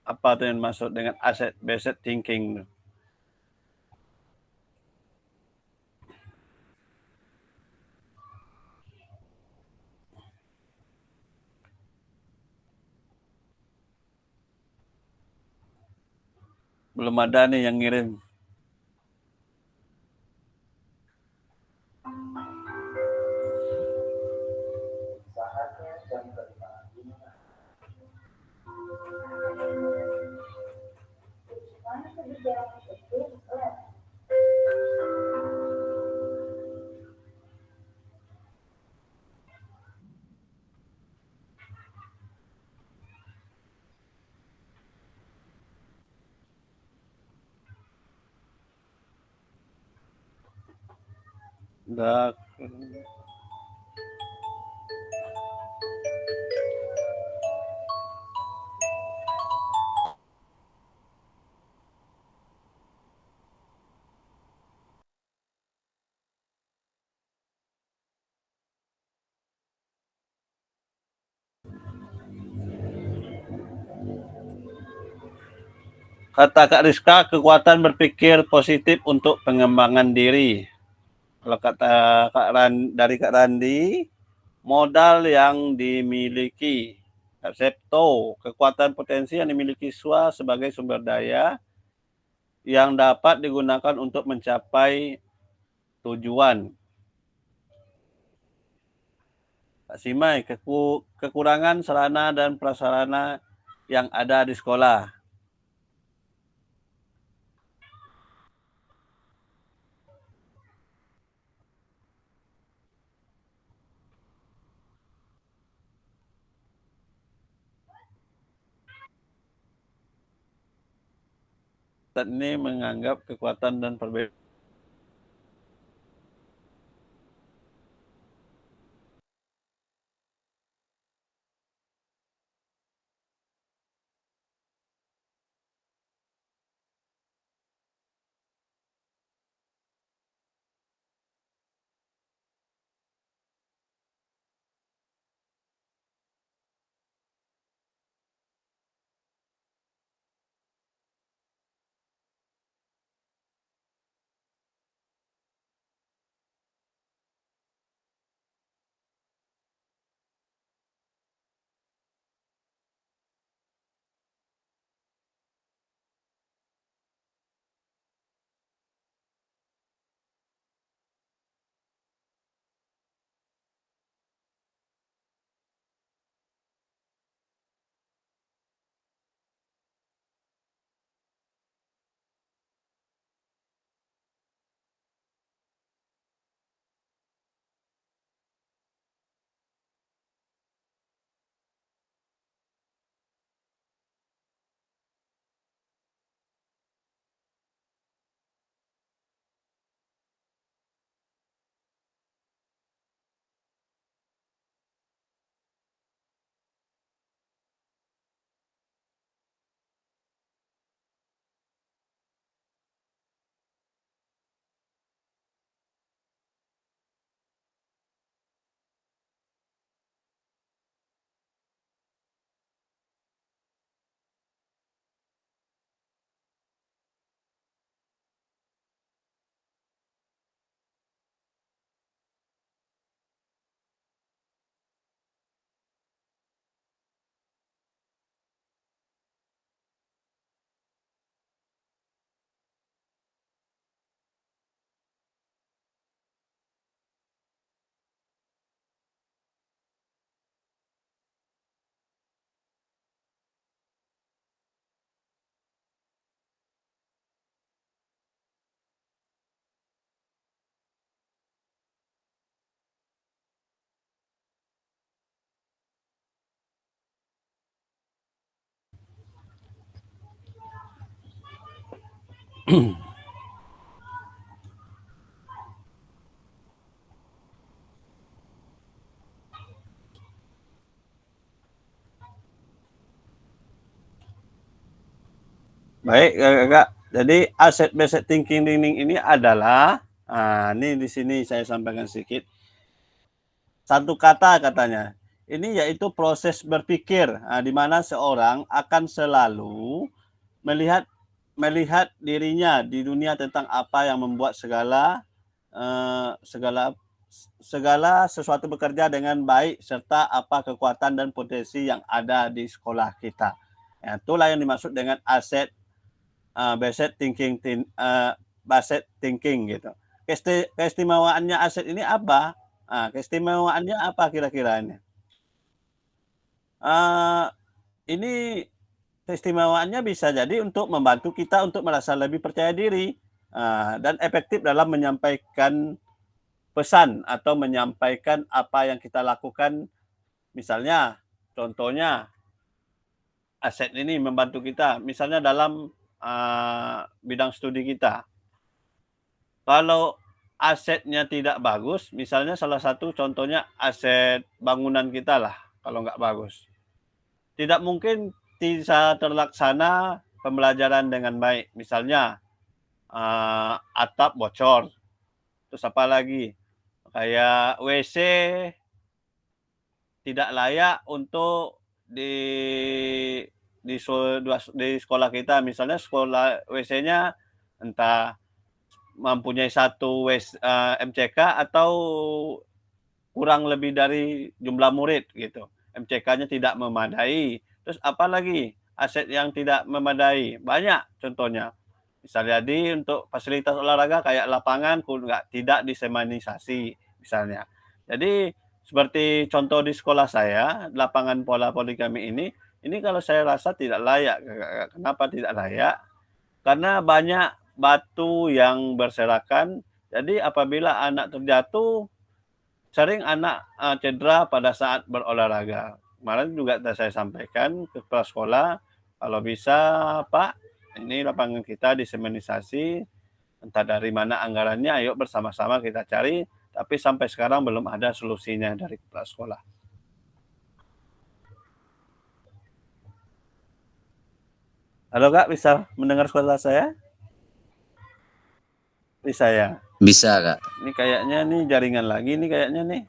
Apa tuh yang masuk dengan asset based thinking? Belum ada nih yang ngirim. Udah. Kata Kak Rizka, kekuatan berpikir positif untuk pengembangan diri. Kalau kata dari Kak Randi, modal yang dimiliki. Kak Septo, kekuatan potensi yang dimiliki siswa sebagai sumber daya yang dapat digunakan untuk mencapai tujuan. Kak Simai, kekurangan sarana dan prasarana yang ada di sekolah. Dan ini menganggap kekuatan dan perbedaan. Baik, Kak. Jadi aset based thinking ini adalah, ini di sini saya sampaikan sedikit. Satu kata katanya. Ini yaitu proses berpikir, di mana seorang akan selalu melihat melihat dirinya di dunia tentang apa yang membuat segala sesuatu bekerja dengan baik serta apa kekuatan dan potensi yang ada di sekolah kita. Ya, itulah yang dimaksud dengan aset based thinking gitu. Keistimewaannya aset ini apa? Keistimewaannya apa kira-kira ini? Ini keistimewaannya bisa jadi untuk membantu kita untuk merasa lebih percaya diri dan efektif dalam menyampaikan pesan atau menyampaikan apa yang kita lakukan. Misalnya, contohnya aset ini membantu kita, misalnya dalam bidang studi kita. Kalau asetnya tidak bagus, misalnya salah satu contohnya aset bangunan kita lah, kalau nggak bagus. Tidak mungkin bisa terlaksana pembelajaran dengan baik. Misalnya atap bocor, terus apa lagi? Kayak WC tidak layak untuk di sekolah kita. Misalnya sekolah WC-nya entah mempunyai satu MCK atau kurang lebih dari jumlah murid gitu. MCK-nya tidak memadai. Terus apalagi aset yang tidak memadai? Banyak contohnya. Bisa jadi untuk fasilitas olahraga kayak lapangan tidak disemanisasi misalnya. Jadi seperti contoh di sekolah saya, lapangan bola voli kami ini kalau saya rasa tidak layak. Kenapa tidak layak? Karena banyak batu yang berserakan. Jadi apabila anak terjatuh, sering anak cedera pada saat berolahraga. Kemarin juga saya sampaikan ke kepala sekolah, kalau bisa Pak, ini lapangan kita disemanisasi, entah dari mana anggarannya, ayo bersama-sama kita cari, tapi sampai sekarang belum ada solusinya dari kepala sekolah. Halo Kak, bisa mendengar suara saya? Bisa ya? Bisa, Kak. Ini kayaknya nih jaringan lagi nih kayaknya nih.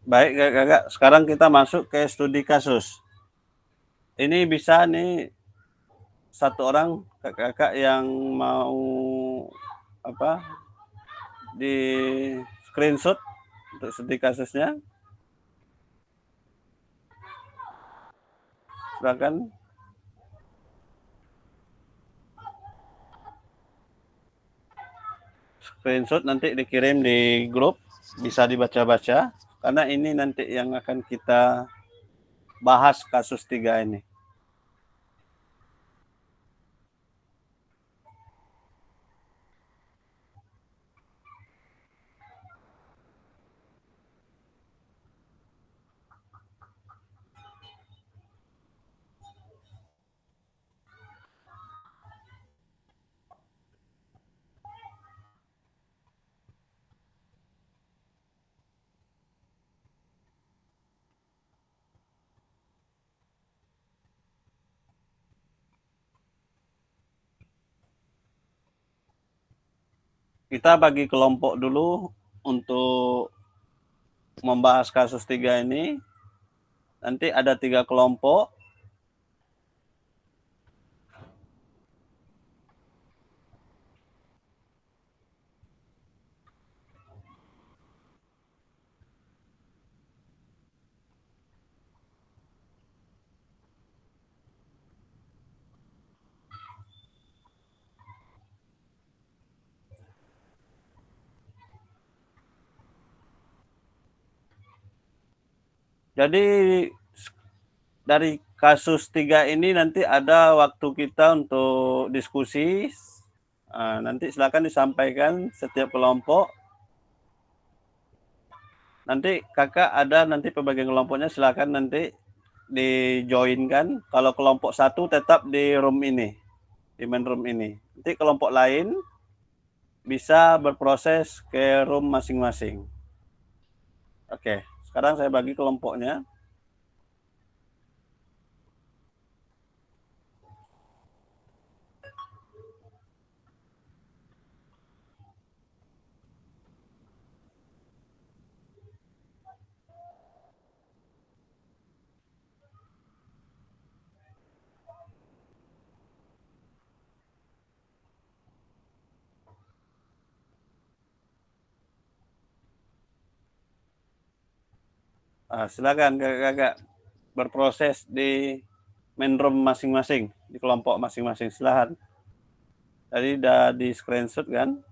Baik, Kakak. Sekarang kita masuk ke studi kasus. Ini bisa nih satu orang kakak yang mau apa di screenshot untuk studi kasusnya. Silakan. Screenshot nanti dikirim di grup, bisa dibaca-baca karena ini nanti yang akan kita bahas kasus 3 ini. Kita bagi kelompok dulu untuk membahas kasus 3 ini. Nanti ada 3 kelompok. Jadi dari kasus 3 ini nanti ada waktu kita untuk diskusi. Nanti silakan disampaikan setiap kelompok. Nanti kakak ada nanti pembagian kelompoknya, silakan nanti di-join-kan. Kalau kelompok 1 tetap di room ini, di main room ini. Nanti kelompok lain bisa berproses ke room masing-masing. Oke, sekarang saya bagi kelompoknya. Silakan kakak berproses di main room masing-masing, di kelompok masing-masing. Silakan. Tadi udah di screenshot kan?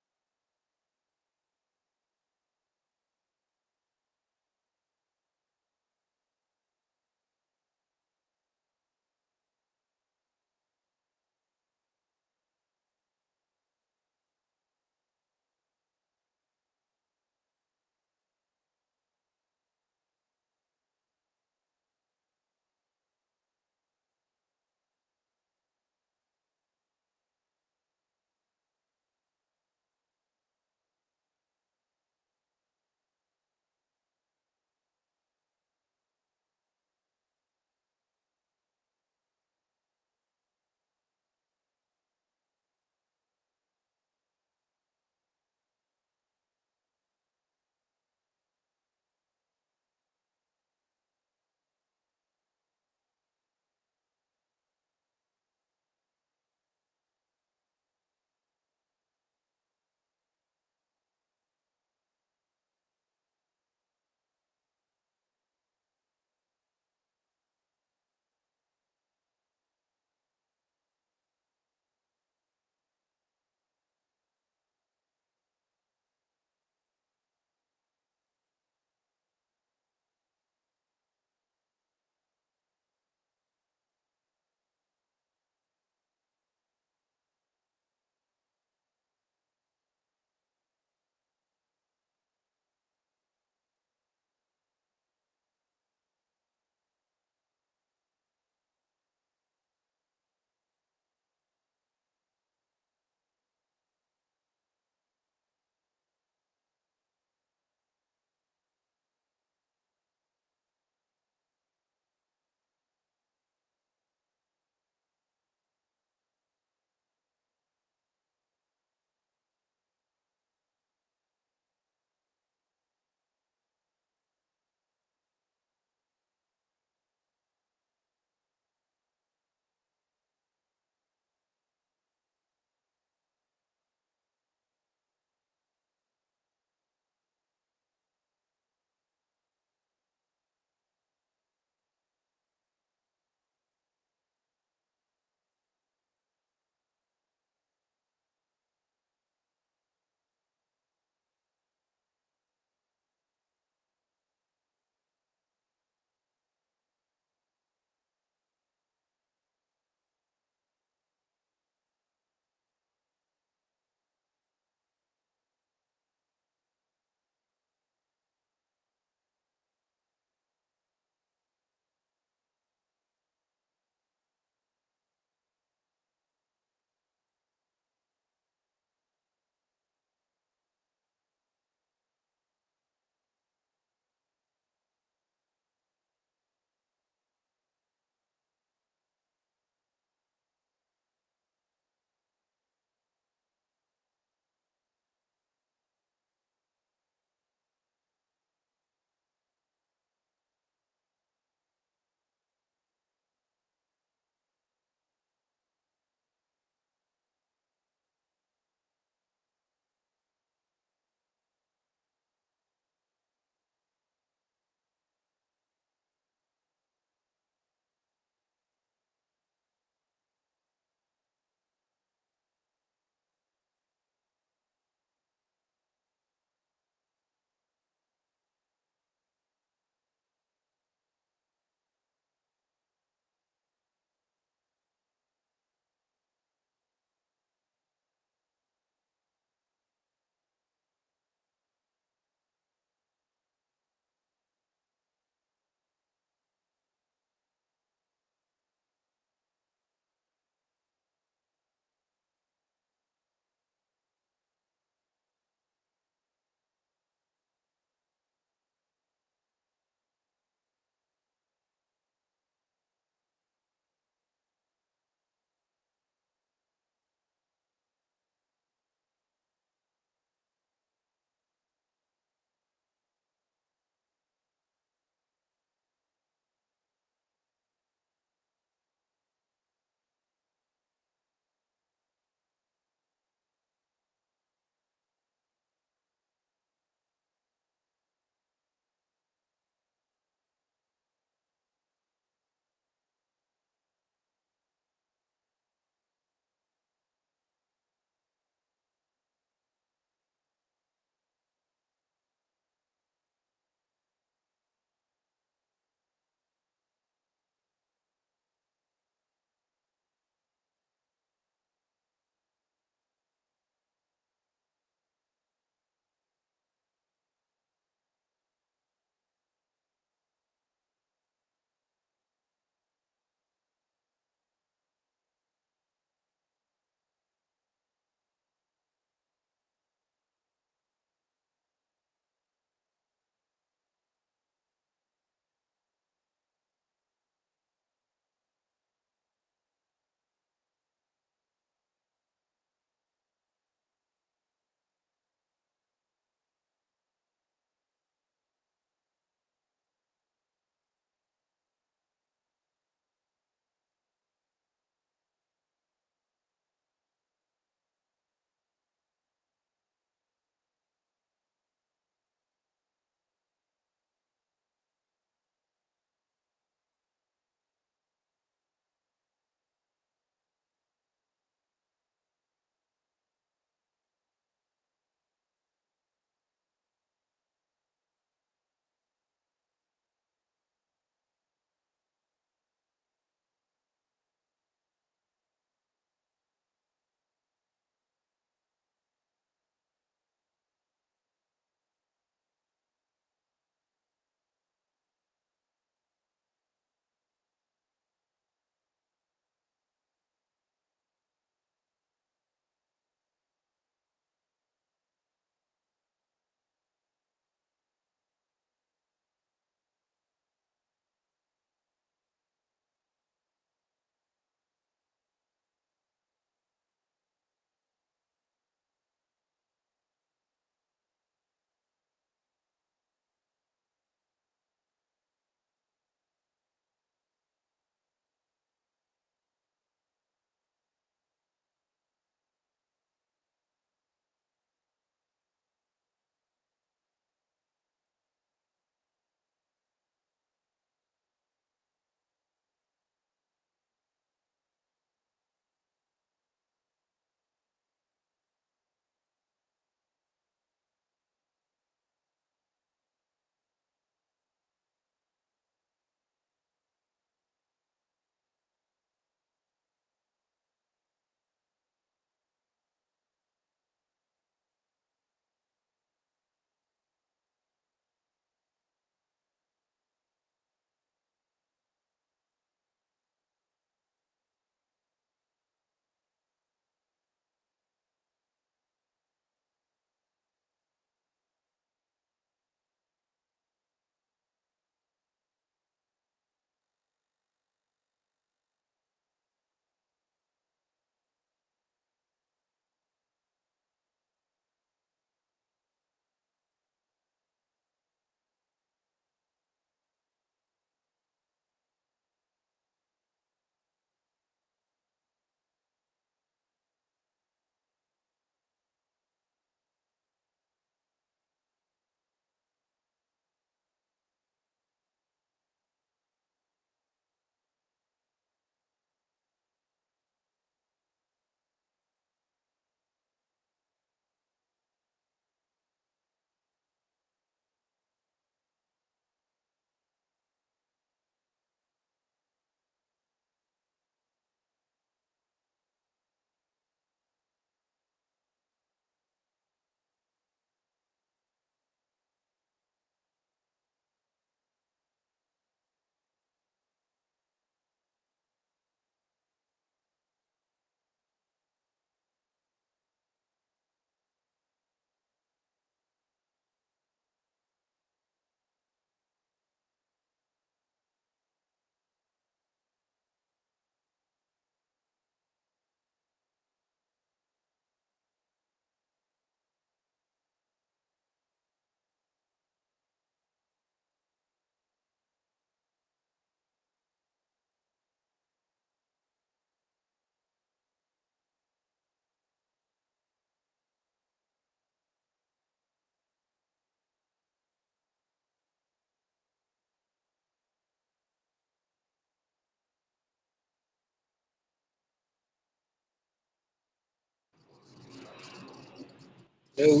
Halo.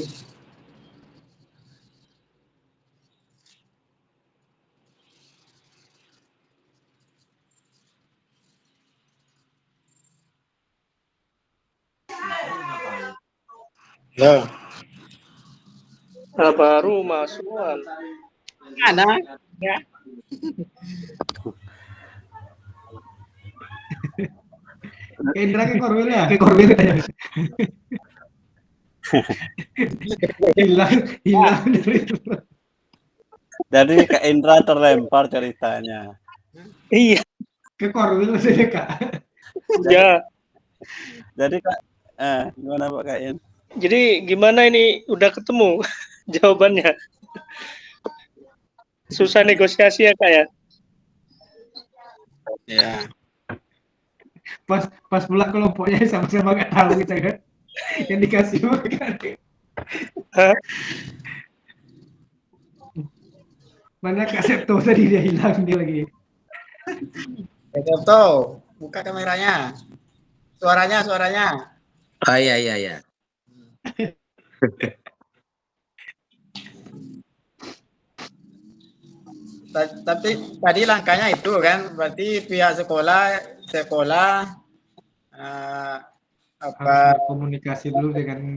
Halo. Baru masukan. Mana? Ya. Ke Indra ke Korwil ya, ke Korwil ya. hilang dari itu. Jadi Kak Indra terlempar ceritanya. Iya, Ke Korwil saja Kak. ya. Jadi Kak, gimana Pak Kak In? Jadi gimana ini udah ketemu jawabannya? Susah negosiasi ya Kak ya? Ya. Pas pulang kelompoknya sama-sama nggak tahu kita kan. Yang dikasih makan. Hah? Mana Kak Septo tadi dia hilang dia lagi. Septo, buka kameranya. Suaranya. Ah, iya. Tapi tadi langkahnya itu kan, berarti pihak sekolah Harus berkomunikasi dulu dengan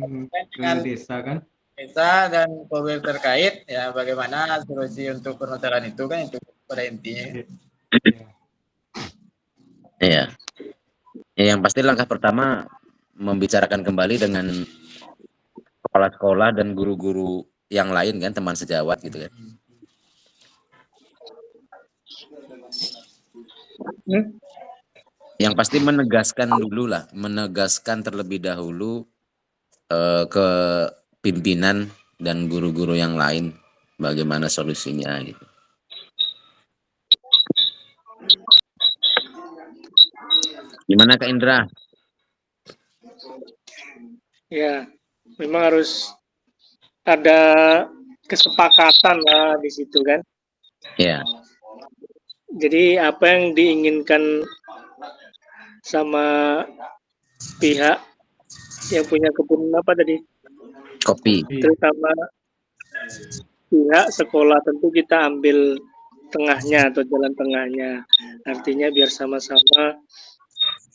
desa kan. desa dan Polwil terkait ya bagaimana solusi untuk permasalahan itu kan itu pada intinya. Iya. Ya, yang pasti langkah pertama membicarakan kembali dengan kepala sekolah dan guru-guru yang lain kan, teman sejawat gitu kan. Yang pasti menegaskan terlebih dahulu ke pimpinan dan guru-guru yang lain bagaimana solusinya gitu. Gimana Kak Indra? Ya, memang harus ada kesepakatan lah di situ kan. Ya. Jadi apa yang diinginkan sama pihak yang punya kebun apa tadi? Kopi. Terutama pihak sekolah tentu kita ambil tengahnya atau jalan tengahnya. Artinya biar sama-sama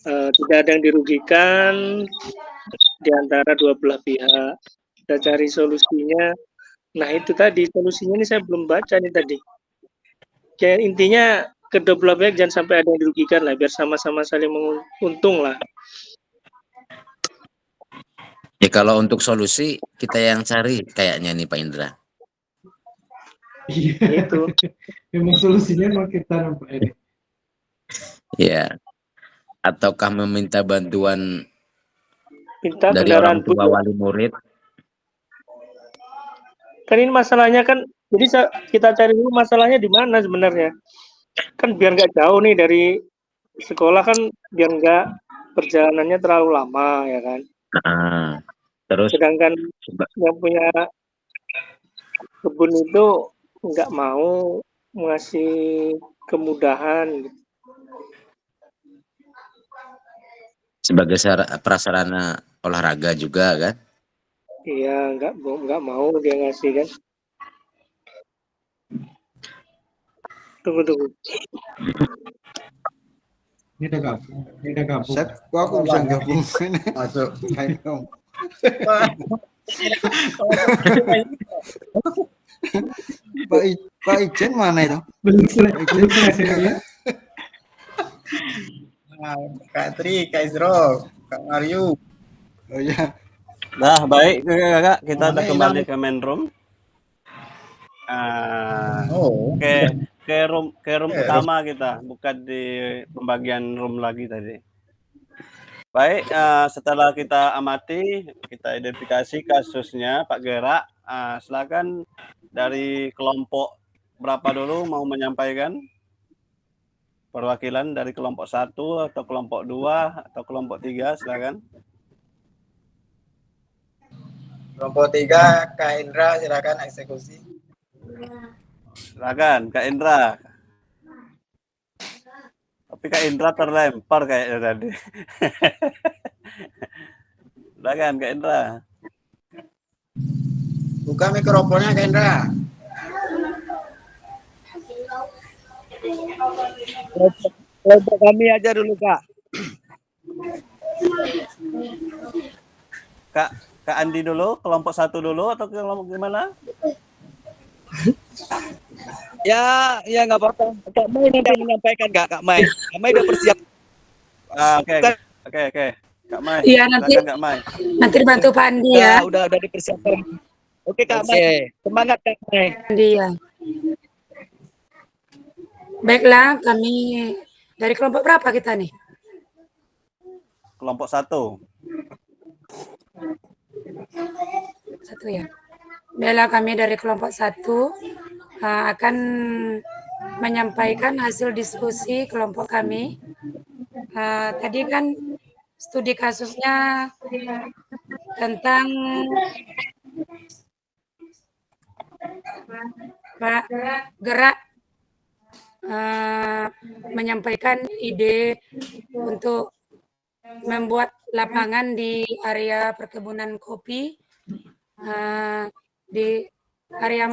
tidak ada yang dirugikan di antara dua belah pihak. Kita cari solusinya. Nah itu tadi solusinya ini saya belum baca nih tadi. Kayak intinya kedua belah pihak jangan sampai ada yang dirugikan lah, biar sama-sama saling menguntung lah. Ya kalau untuk solusi kita yang cari kayaknya nih Pak Indra. Iya. Itu. Memang solusinya mau kita nampak ini. Ya. Ataukah meminta bantuan Minta dari kendaraan orang tua bus. wali murid? Kan ini masalahnya kan, jadi kita cari dulu masalahnya di mana sebenarnya. Kan biar nggak jauh nih dari sekolah kan, biar nggak perjalanannya terlalu lama ya kan. Terus Sedangkan yang punya kebun itu nggak mau ngasih kemudahan. sebagai prasarana olahraga juga kan? Iya, nggak mau dia ngasih kan. Tunggu. Ini udah gabung. Set, kok aku bisa gabung? Masuk. Ayo. Pak Ijen mana itu? Belum selesai ya. Kak Tri, Kak Isro, Kak Mario. Oh iya. Nah, baik Kakak, kita udah Mana kembali hilang? ke main room. Oh. Ke room utama kita, bukan di pembagian room lagi tadi. Baik, setelah kita amati, kita identifikasi kasusnya Pak Gerak. Silakan dari kelompok berapa dulu mau menyampaikan? Perwakilan dari kelompok 1 atau kelompok 2 atau kelompok 3, silakan. Kelompok 3, Kak Indra, silakan eksekusi. Silakan, Kak Indra. Tapi Kak Indra terlempar kayaknya tadi. Silakan, Kak Indra. Buka mikrofonnya Kendra. Kelompok kami aja dulu Kak. Kak Andi dulu, kelompok 1 dulu atau kelompok gimana? Ya nggak apa-apa. Kak Mai nanti menyampaikan Kak Mai. Kak Mai udah persiap. Oke. Kak Mai. Iya, nanti Silakan Kak Mai. nanti bantu Pak Andi ya. Udah dipersiapkan. Oke Kak Mai. Semangat Kak Mai. Andi ya. Baiklah, kami dari kelompok berapa kita nih? Kelompok 1. Satu ya. Baiklah, kami dari kelompok 1 akan menyampaikan hasil diskusi kelompok kami. Tadi kan studi kasusnya tentang gerak menyampaikan ide untuk membuat lapangan di area perkebunan kopi di area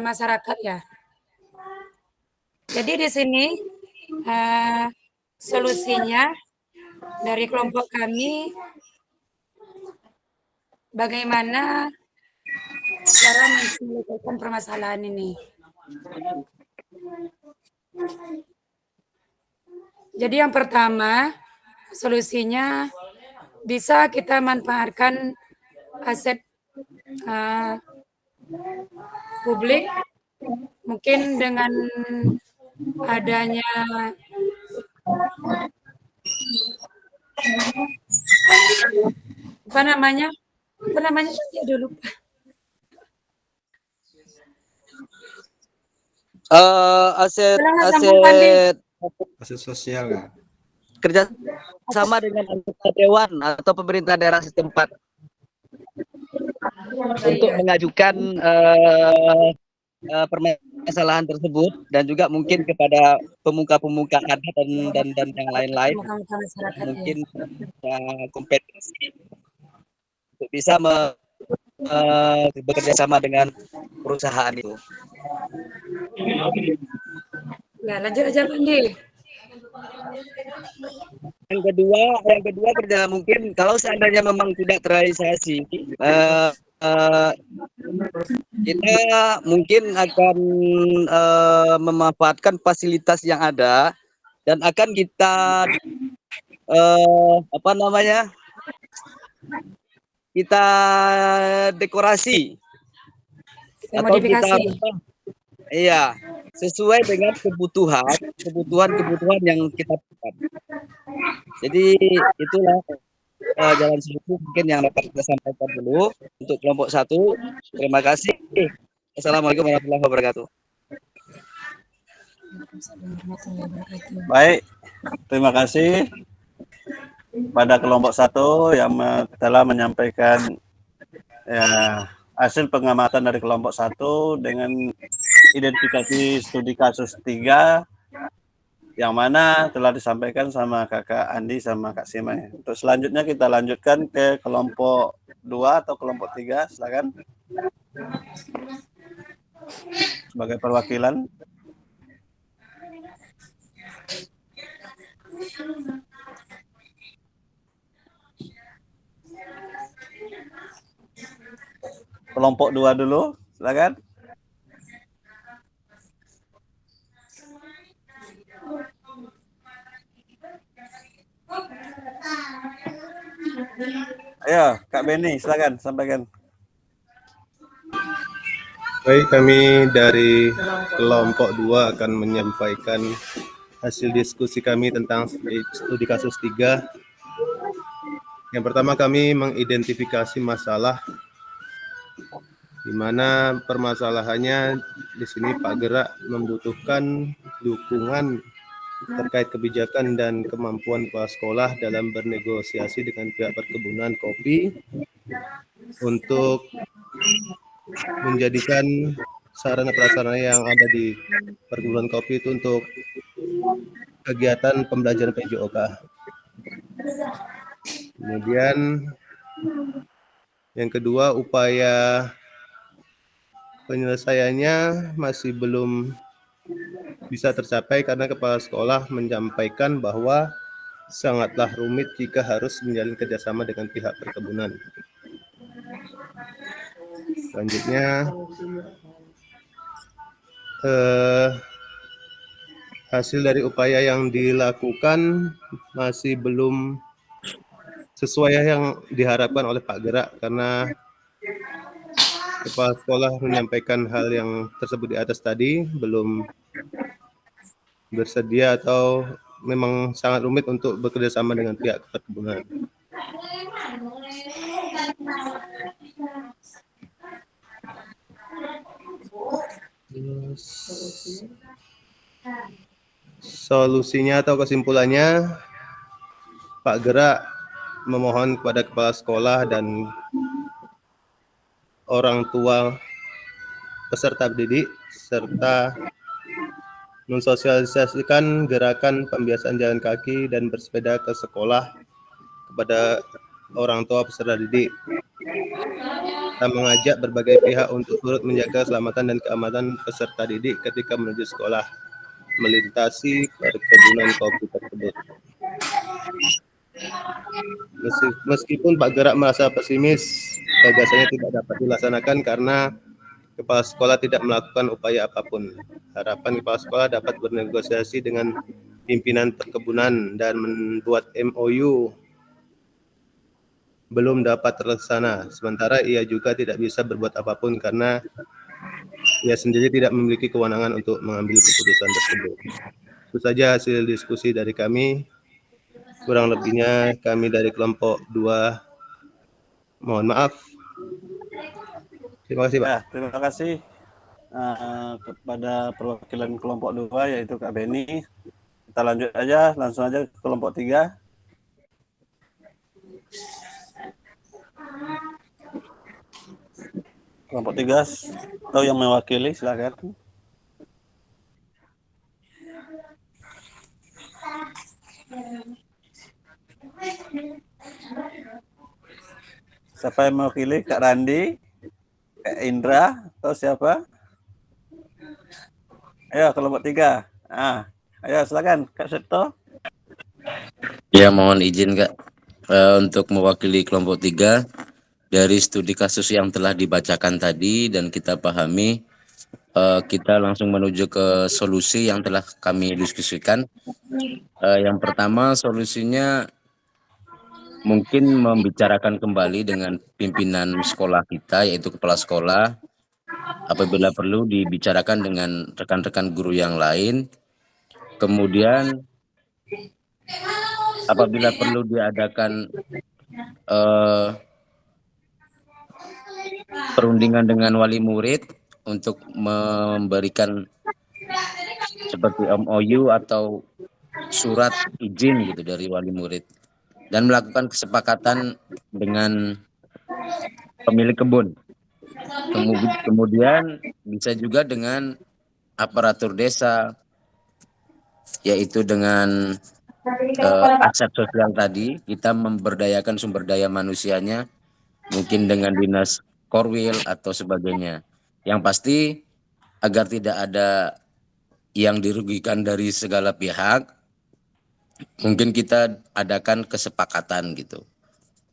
masyarakat ya. Jadi di sini solusinya dari kelompok kami bagaimana cara menyelesaikan permasalahan ini. Jadi yang pertama, solusinya bisa kita manfaatkan aset publik, mungkin dengan adanya apa namanya dulu. Aset sosial kan? Kerja sama dengan anggota dewan atau pemerintah daerah setempat untuk mengajukan permasalahan tersebut dan juga mungkin kepada pemuka-pemuka adat dan yang lain-lain mungkin kompetensi untuk bisa bekerja sama dengan perusahaan itu. Ya, lanjut aja Pak Andi. Yang kedua kerja mungkin kalau seandainya memang tidak terrealisasi, kita mungkin akan memanfaatkan fasilitas yang ada dan akan kita kita dekorasi atau kita sesuai dengan kebutuhan yang kita buat. Jadi itulah jalan solusi mungkin yang dapat kita sampaikan dulu untuk kelompok 1. Terima kasih. Assalamualaikum warahmatullahi wabarakatuh. Baik, terima kasih pada kelompok 1 yang telah menyampaikan hasil pengamatan dari kelompok 1 dengan identifikasi studi kasus 3 yang mana telah disampaikan sama Kakak Andi sama Kak Simai. Untuk selanjutnya kita lanjutkan ke kelompok 2 atau kelompok 3, silakan. Sebagai perwakilan. Kelompok 2 dulu, silakan. Ayo, Kak Beni, silakan sampaikan. Baik, kami dari kelompok 2 akan menyampaikan hasil diskusi kami tentang studi kasus 3. Yang pertama, kami mengidentifikasi masalah di mana permasalahannya di sini Pak Gerak membutuhkan dukungan terkait kebijakan dan kemampuan kepala sekolah dalam bernegosiasi dengan pihak perkebunan kopi untuk menjadikan sarana prasarana yang ada di perkebunan kopi itu untuk kegiatan pembelajaran PJOK. Kemudian Yang kedua, upaya penyelesaiannya masih belum bisa tercapai karena kepala sekolah menyampaikan bahwa sangatlah rumit jika harus menjalin kerjasama dengan pihak perkebunan. Selanjutnya, hasil dari upaya yang dilakukan masih belum sesuai yang diharapkan oleh Pak Gerak karena kepala sekolah menyampaikan hal yang tersebut di atas tadi belum bersedia atau memang sangat rumit untuk bekerja sama dengan pihak perkebunan. Solusinya atau kesimpulannya, Pak Gerak memohon kepada kepala sekolah dan orang tua peserta didik serta mensosialisasikan gerakan pembiasaan jalan kaki dan bersepeda ke sekolah kepada orang tua peserta didik. Kita mengajak berbagai pihak untuk turut menjaga keselamatan dan keamanan peserta didik ketika menuju sekolah melintasi perkebunan kopi tersebut. Meskipun Pak Gerak merasa pesimis, gagasannya tidak dapat dilaksanakan karena kepala sekolah tidak melakukan upaya apapun. Harapan kepala sekolah dapat bernegosiasi dengan pimpinan perkebunan dan membuat MOU belum dapat terlaksana. Sementara ia juga tidak bisa berbuat apapun karena ia sendiri tidak memiliki kewenangan untuk mengambil keputusan tersebut. Itu saja hasil diskusi dari kami. Kurang lebihnya kami dari kelompok 2 mohon maaf. Terima kasih, Pak. Ya, terima kasih kepada perwakilan kelompok 2 yaitu Kak Beni. Kita lanjut aja, langsung aja ke kelompok 3. Kelompok 3 atau yang mewakili, silakan. Siapa yang mewakili? Kak Randi, Kak Indra, atau siapa? Ayo, kelompok 3. Ayo, silakan, Kak Septo. Ya, mohon izin Kak, untuk mewakili kelompok 3 dari studi kasus yang telah dibacakan tadi dan kita pahami, kita langsung menuju ke solusi yang telah kami diskusikan. Yang pertama, solusinya mungkin membicarakan kembali dengan pimpinan sekolah kita, yaitu kepala sekolah. Apabila perlu dibicarakan dengan rekan-rekan guru yang lain. Kemudian apabila perlu diadakan perundingan dengan wali murid untuk memberikan seperti MOU atau surat izin gitu dari wali murid dan melakukan kesepakatan dengan pemilik kebun. Kemudian bisa juga dengan aparatur desa, yaitu dengan aset sosial tadi, kita memberdayakan sumber daya manusianya, mungkin dengan dinas korwil atau sebagainya. Yang pasti agar tidak ada yang dirugikan dari segala pihak, mungkin kita adakan kesepakatan gitu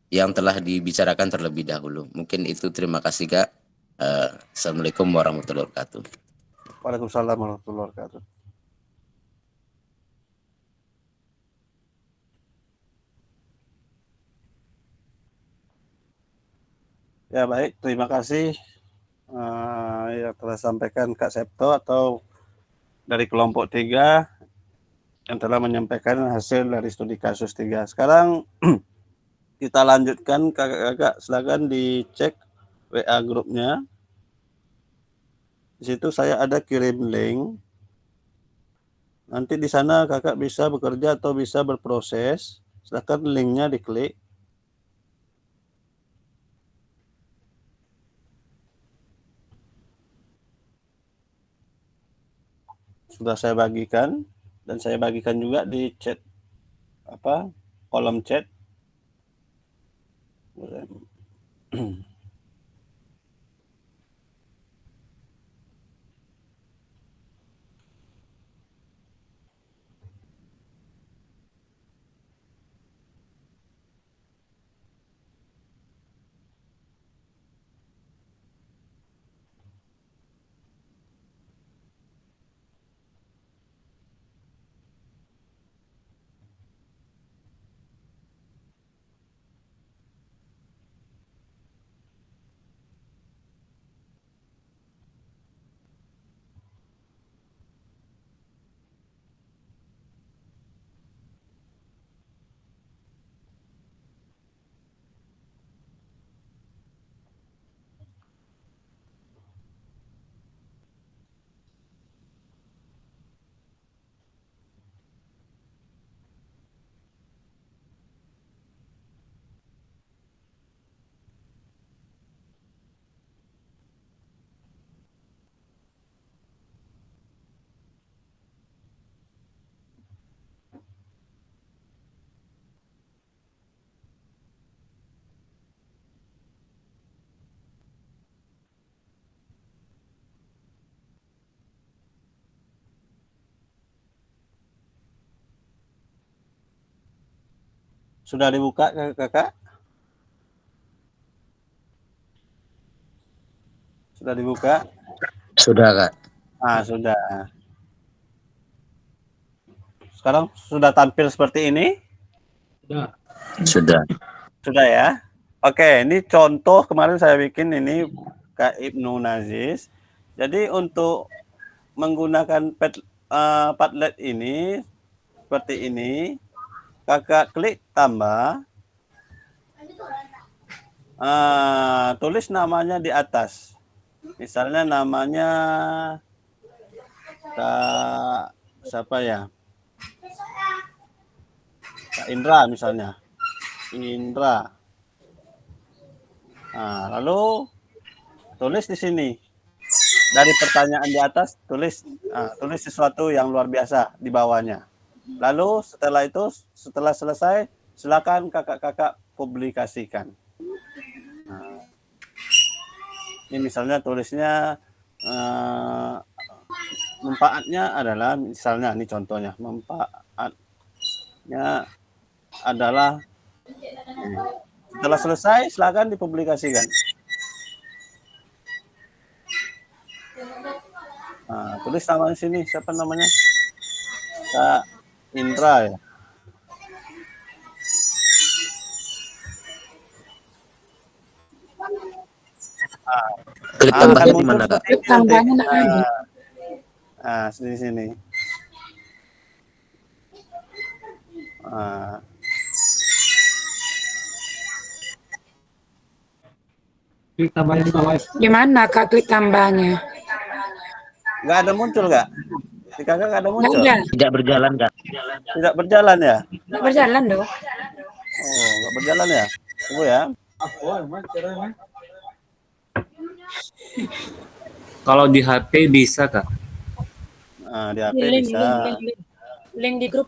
yang telah dibicarakan terlebih dahulu. Mungkin itu, terima kasih Kak. Assalamualaikum warahmatullahi wabarakatuh. Waalaikumsalam warahmatullahi wabarakatuh. Ya baik, terima kasih yang telah sampaikan Kak Septo atau dari kelompok 3 yang telah menyampaikan hasil dari studi kasus 3. Sekarang kita lanjutkan, kakak-kakak silakan dicek WA grupnya. Di situ saya ada kirim link. Nanti di sana kakak bisa bekerja atau bisa berproses. Silakan linknya diklik. Sudah saya bagikan dan saya bagikan juga di chat kolom chat. Sudah dibuka kakak? Sudah dibuka? Sudah, Kak. Sudah. Sekarang sudah tampil seperti ini? Sudah. Sudah ya? Oke, ini contoh kemarin saya bikin ini Kak Ibnu Nazis. Jadi untuk menggunakan Padlet ini seperti ini, kakak klik tambah, tulis namanya di atas. Misalnya namanya Kak siapa ya? Kak Indra misalnya. Indra. Lalu tulis di sini. Dari pertanyaan di atas tulis sesuatu yang luar biasa di bawahnya. Lalu setelah selesai silakan kakak-kakak publikasikan. Ini misalnya tulisnya manfaatnya adalah misalnya ini contohnya manfaatnya adalah setelah selesai silakan dipublikasikan. Tulis nama di sini siapa namanya? Kak Indra ya. Klik tambahnya di mana, Kak? Klik tambahnya nak ada. Di sini. Klik tambahnya di bawah. Gimana Kak klik tambahnya? Nggak ada muncul nggak? Di kakak nggak ada muncul? Nggak ada. Tidak berjalan, Kak. Tidak berjalan ya? Nggak berjalan dong. Oh, nggak berjalan ya? Tunggu ya. Kalau di HP bisa, Kak? Di HP Link, bisa. link di grup.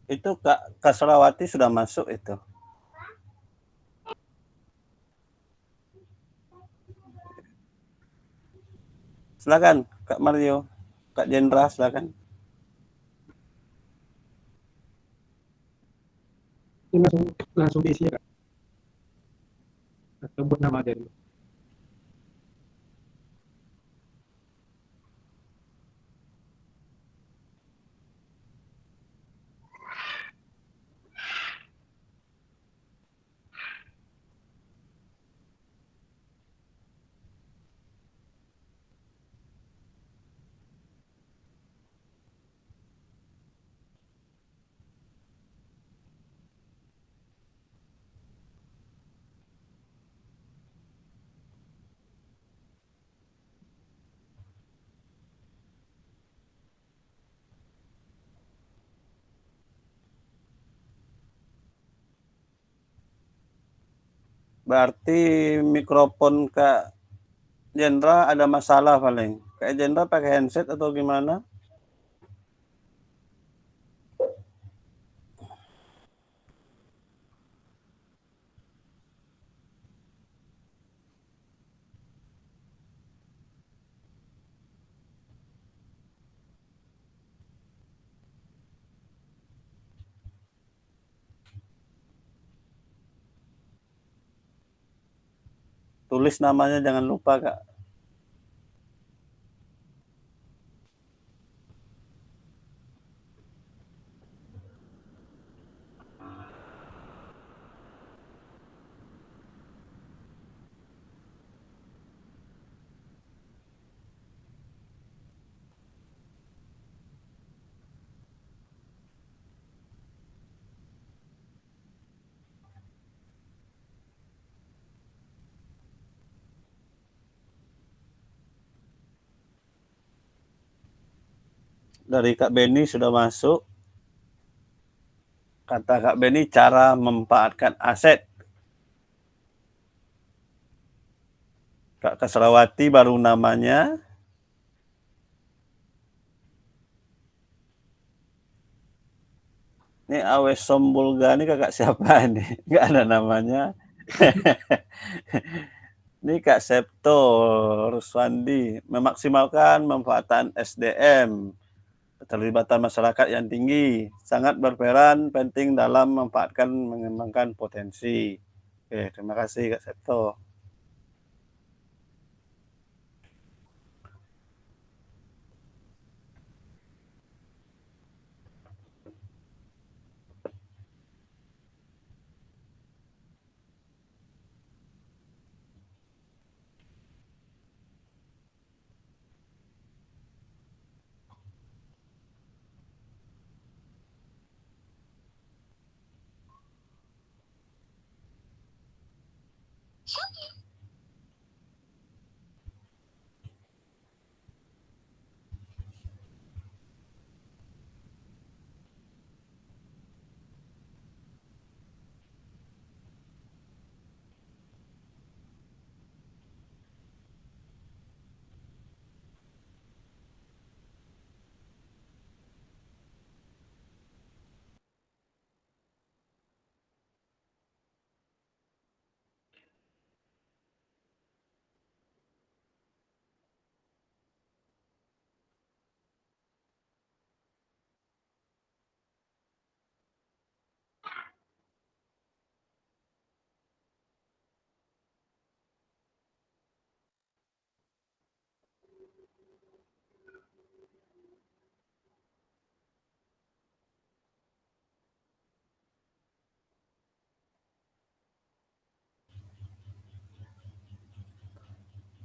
Itu Kak Selawati sudah masuk itu. Silakan Kak Mario, Kak Jendra silakan. Langsung diisi ya, Kak. Atau buat nama aja dulu. Berarti mikrofon Kak Jendra ada masalah paling. Kak Jendra pakai handset atau gimana? Tulis namanya jangan lupa, Kak. Dari Kak Beni sudah masuk. Kata Kak Beni cara memanfaatkan aset. Kak Kasrawati baru namanya. Ini Awes Sombulga ini kakak siapa ini? Nggak ada namanya. Ini Kak Septo Ruswandi, memaksimalkan manfaatan SDM, keterlibatan masyarakat yang tinggi, sangat berperan penting dalam memanfaatkan mengembangkan potensi. Oke, terima kasih Kak Septo.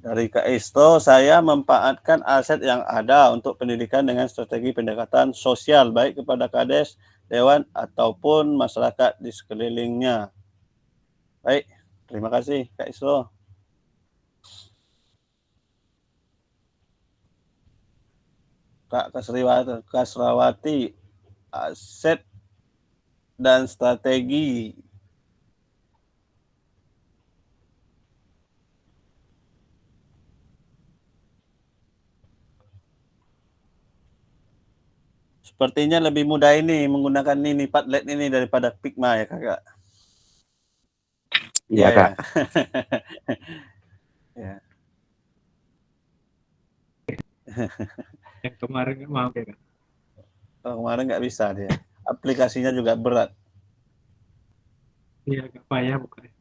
Dari Kak Isto, saya memanfaatkan aset yang ada untuk pendidikan dengan strategi pendekatan sosial, baik kepada Kades, Dewan, ataupun masyarakat di sekelilingnya. Baik, terima kasih Kak Isto. Kak Kasrawati, aset dan strategi. Sepertinya lebih mudah ini menggunakan ini Padlet ini daripada Figma ya Kakak. Iya, Kak. Ya. Yang kemarin nggak mau ya, Kak. Kalau kemarin nggak bisa dia. Aplikasinya juga berat. Iya, agak payah bukan.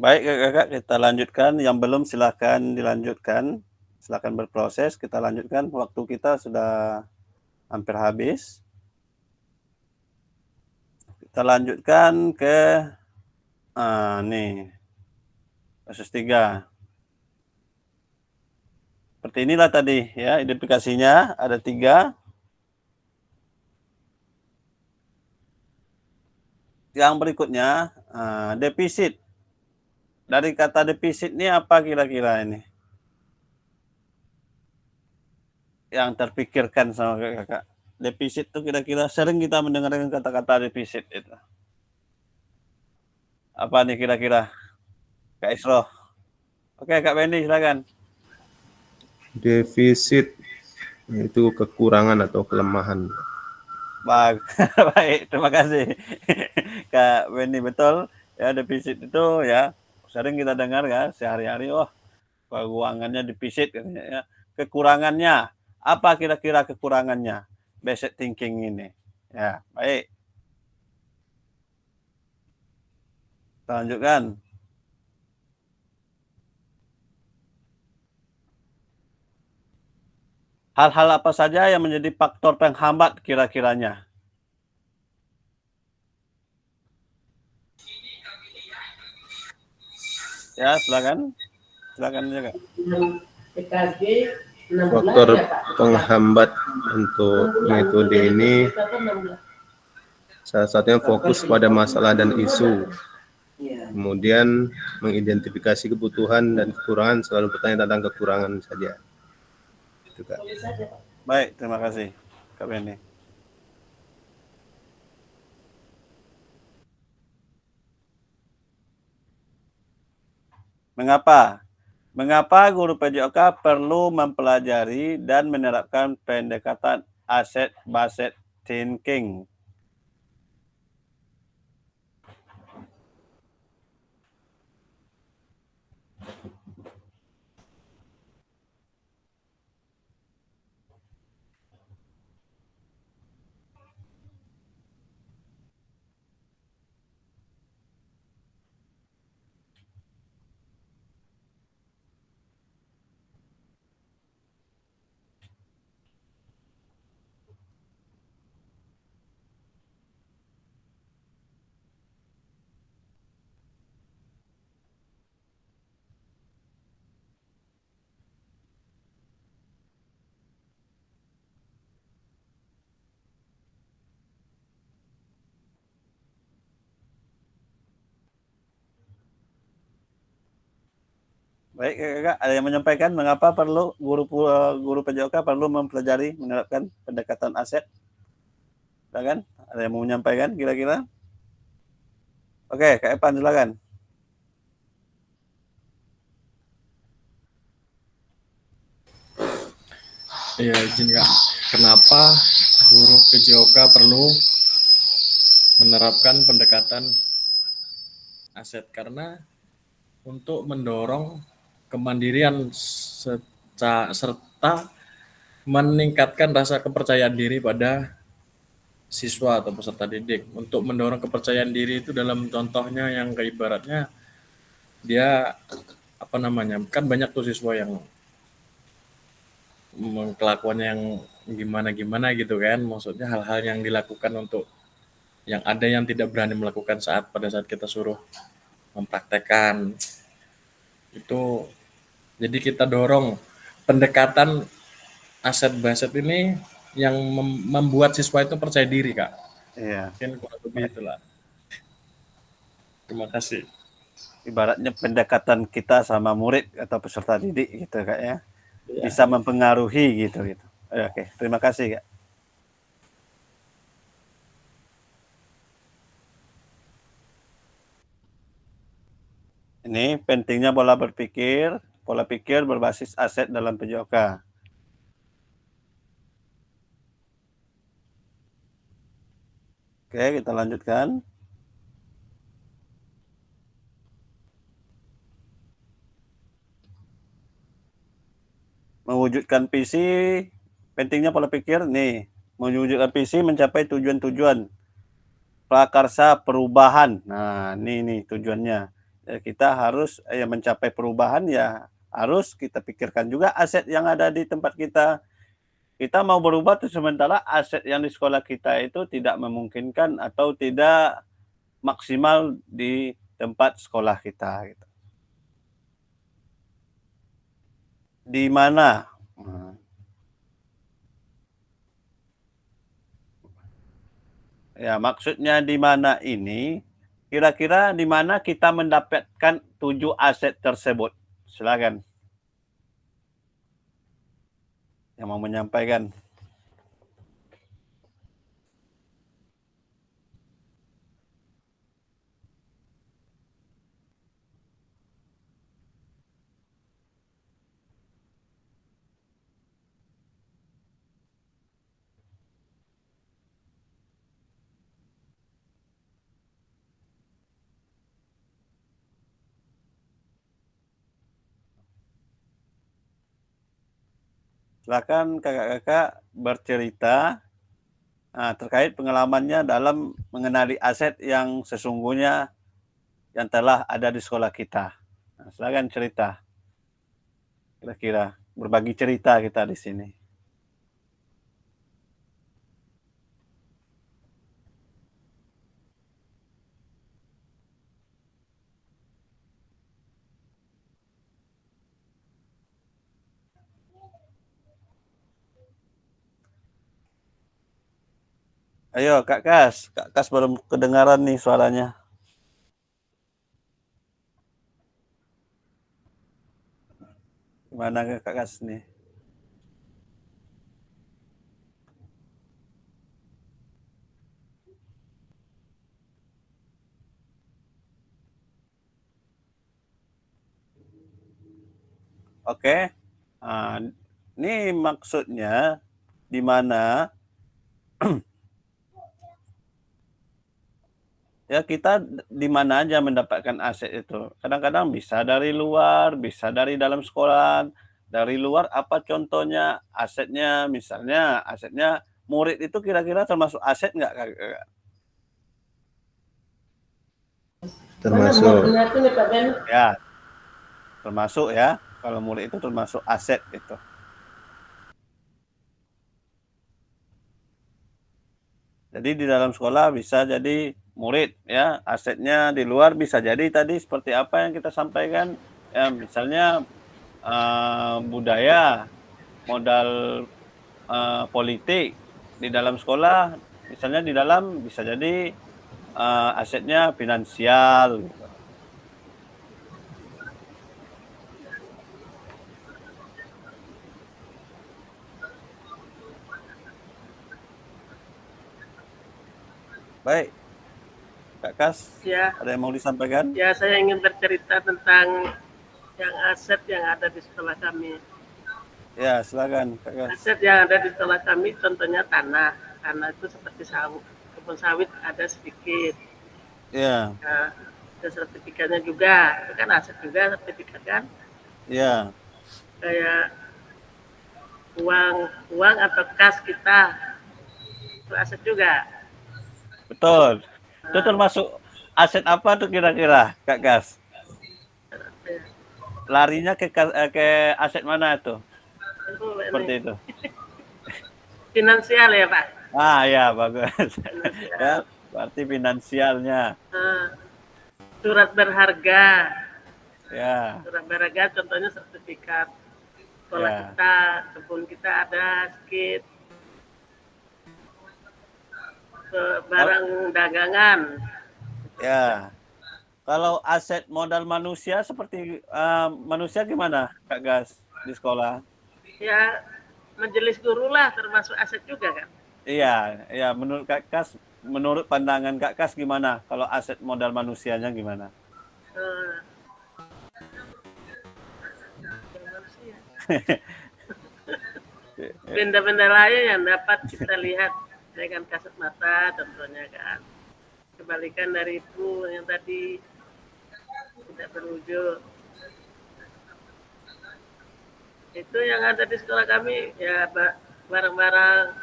Baik kakak, kita lanjutkan. Yang belum silakan dilanjutkan. Silakan berproses. Kita lanjutkan. Waktu kita sudah hampir habis. Kita lanjutkan ke nih kasus 3. Seperti inilah tadi ya, identifikasinya ada 3. Yang berikutnya defisit. Dari kata defisit ini apa kira-kira ini? Yang terpikirkan sama kakak. Defisit itu kira-kira sering kita mendengarkan kata-kata defisit itu. Apa nih kira-kira? Kak Isro. Oke, Kak Benny silakan. Defisit itu kekurangan atau kelemahan. Baik, terima kasih Kak Benny, betul ya, defisit itu ya sering kita dengar ya sehari-hari, keuangannya defisit katanya ya. Kekurangannya apa kira-kira kekurangannya? Basic thinking ini. Ya, baik. Kita lanjutkan. Hal-hal apa saja yang menjadi faktor penghambat kira-kiranya? Ya, silakan. Silakan juga. Faktor penghambat untuk metode ini salah satunya fokus pada masalah dan isu. Kemudian mengidentifikasi kebutuhan dan kekurangan, selalu bertanya tentang kekurangan saja. Itu, Kak. Baik, terima kasih Kak Benny. Mengapa guru PJOK perlu mempelajari dan menerapkan pendekatan asset-based thinking? Baik, Kakak, ada yang menyampaikan mengapa perlu guru PJOK perlu mempelajari menerapkan pendekatan aset? Silakan, ada yang mau menyampaikan kira-kira? Oke, Kak Epan silakan. Ya, izin Kak. Kenapa guru PJOK perlu menerapkan pendekatan aset? Karena untuk mendorong kemandirian serta meningkatkan rasa kepercayaan diri pada siswa atau peserta didik. Untuk mendorong kepercayaan diri itu dalam contohnya yang kayak ibaratnya dia kan banyak tuh siswa yang kelakuannya yang gimana gitu kan, maksudnya hal-hal yang dilakukan untuk yang ada yang tidak berani melakukan pada saat kita suruh mempraktekkan itu. Jadi kita dorong pendekatan aset-based ini yang membuat siswa itu percaya diri, Kak. Iya. Mungkin kurang lebih itulah. Terima kasih. Ibaratnya pendekatan kita sama murid atau peserta didik gitu Kak ya. Bisa mempengaruhi gitu. Oke, terima kasih Kak. Ini pentingnya pola pikir berbasis aset dalam PJOK. Oke, kita lanjutkan. Mewujudkan visi, pentingnya pola pikir nih. Mewujudkan visi mencapai tujuan-tujuan prakarsa perubahan. Nah, ini tujuannya. kita harus mencapai perubahan ya harus kita pikirkan juga aset yang ada di tempat kita. Kita mau berubah tuh sementara aset yang di sekolah kita itu tidak memungkinkan atau tidak maksimal di tempat sekolah kita gitu. Di mana? Ya, maksudnya di mana ini, kira-kira di mana kita mendapatkan 7 aset tersebut? Silakan. Yang mau menyampaikan. Silakan kakak-kakak bercerita terkait pengalamannya dalam mengenali aset yang sesungguhnya yang telah ada di sekolah kita. Silakan cerita. Kira-kira berbagi cerita kita di sini. Ayo Kak Kas baru kedengaran nih suaranya. Gimana Kak Kas nih? Oke, ini maksudnya di mana ya kita di mana aja mendapatkan aset itu. Kadang-kadang bisa dari luar, bisa dari dalam sekolah. Dari luar apa contohnya asetnya? Misalnya asetnya murid itu kira-kira termasuk aset nggak Kak? Termasuk. Ya, termasuk ya. Kalau murid itu termasuk aset itu. Jadi di dalam sekolah bisa jadi murid ya, asetnya di luar bisa jadi tadi seperti apa yang kita sampaikan ya, misalnya budaya, modal politik di dalam sekolah, misalnya di dalam bisa jadi asetnya finansial gitu. Baik, Kak Kas, ya, ada yang mau disampaikan? Ya, saya ingin bercerita tentang yang aset yang ada di sekolah kami. Ya, silakan Kak Kas. Aset yang ada di sekolah kami contohnya tanah. Tanah itu seperti kebun sawit ada sedikit. Ya. Nah, ada sertifikatnya juga. Itu kan aset juga sertifikat kan? Ya. Kayak uang atau kas kita itu aset juga. Betul. Itu termasuk aset apa tuh kira-kira, Kak Gas? Larinya ke aset mana itu? Seperti itu. Finansial ya, Pak? Ya, bagus. Ya, berarti finansialnya. Surat berharga. Ya. Surat berharga contohnya sertifikat sekolah kita, kebun kita ada sedikit. Barang dagangan. Ya. Kalau aset modal manusia seperti manusia gimana, Kak Gas, di sekolah? Ya, majelis guru lah termasuk aset juga kan? Iya, menurut Kak Kas, menurut pandangan Kak Kas gimana? Kalau aset modal manusianya gimana? Benda-benda lain yang dapat kita lihat dengan kasat mata contohnya kan. Kebalikan dari itu yang tadi tidak berwujud. Itu yang ada di sekolah kami ya barang-barang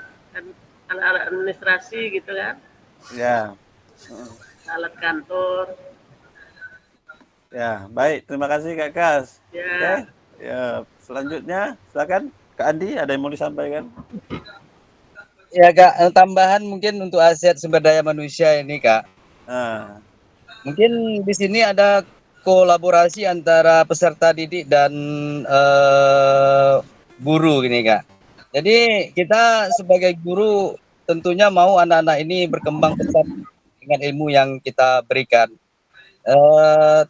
alat-alat administrasi gitu kan. Ya. Alat kantor. Ya, baik. Terima kasih Kak Kas. Oke. Ya, Ya, selanjutnya silakan Kak Andi, ada yang mau disampaikan? Ya Kak, tambahan mungkin untuk aset sumber daya manusia ini Kak. Nah, Mungkin di sini ada kolaborasi antara peserta didik dan guru gini Kak. Jadi kita sebagai guru tentunya mau anak-anak ini berkembang pesat dengan ilmu yang kita berikan,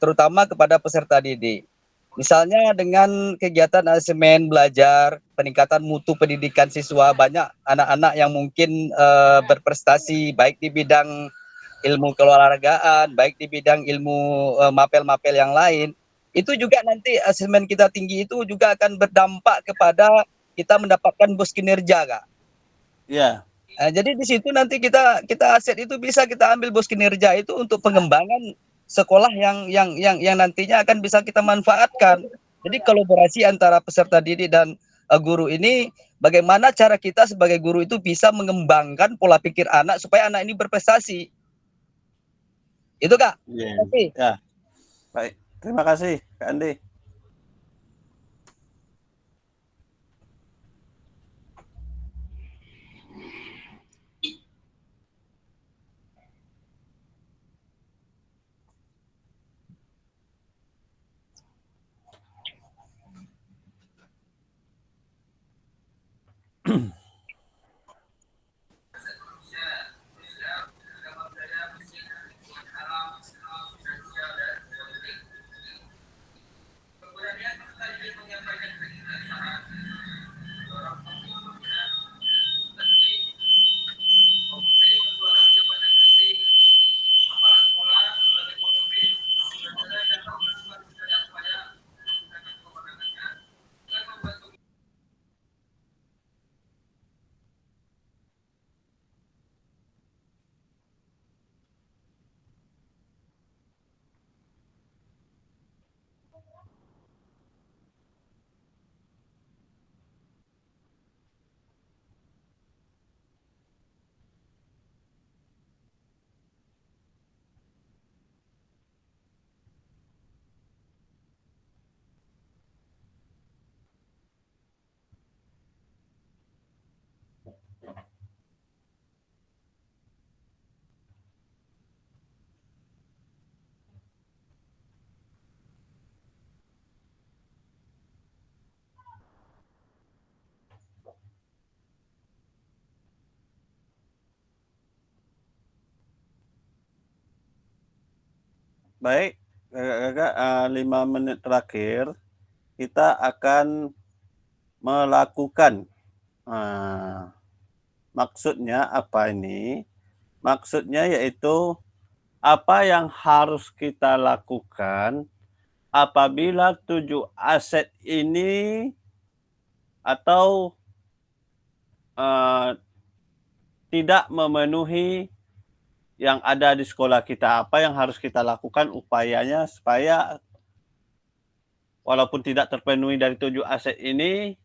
terutama kepada peserta didik. Misalnya dengan kegiatan asemen belajar, peningkatan mutu pendidikan siswa, banyak anak-anak yang mungkin berprestasi baik di bidang ilmu keolahragaan, baik di bidang ilmu mapel-mapel yang lain. Itu juga nanti asemen kita tinggi itu juga akan berdampak kepada kita mendapatkan bos kinerja, Kak. ya. Jadi di situ nanti kita aset itu bisa kita ambil bos kinerja itu untuk pengembangan sekolah yang nantinya akan bisa kita manfaatkan. Jadi kolaborasi antara peserta didik dan guru ini, bagaimana cara kita sebagai guru itu bisa mengembangkan pola pikir anak supaya anak ini berprestasi. Itu Kak. Yeah. Terima kasih. Ya. Baik. Terima kasih Kak Andi. Baik, Kakak, 5 menit terakhir kita akan melakukan maksudnya apa ini? Maksudnya yaitu apa yang harus kita lakukan apabila 7 aset ini atau tidak memenuhi yang ada di sekolah kita. Apa yang harus kita lakukan upayanya supaya walaupun tidak terpenuhi dari 7 aset ini,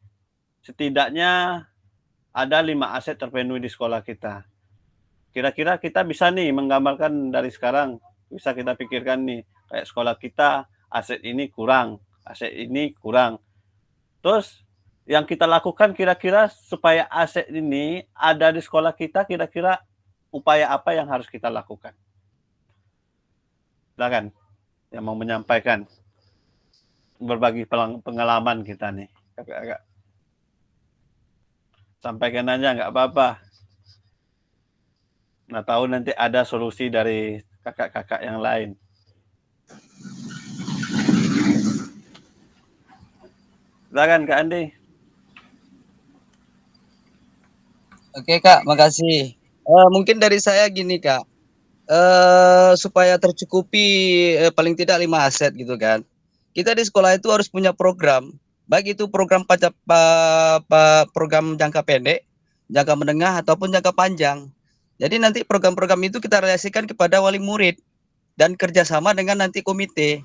setidaknya ada 5 aset terpenuhi di sekolah kita. Kira-kira kita bisa nih menggambarkan dari sekarang, bisa kita pikirkan nih, kayak sekolah kita aset ini kurang, aset ini kurang. Terus yang kita lakukan kira-kira supaya aset ini ada di sekolah kita, kira-kira upaya apa yang harus kita lakukan? Silakan yang mau menyampaikan, berbagi pengalaman kita nih, kakak-kakak. Sampaikan aja, nggak apa-apa. Nah, tahu nanti ada solusi dari kakak-kakak yang lain. Silakan Kak Andi. Oke Kak, makasih. Mungkin dari saya gini Kak, supaya tercukupi paling tidak 5 aset gitu kan. Kita di sekolah itu harus punya program, baik itu program program jangka pendek, jangka menengah ataupun jangka panjang. Jadi nanti program-program itu kita realisasikan kepada wali murid dan kerjasama dengan nanti komite.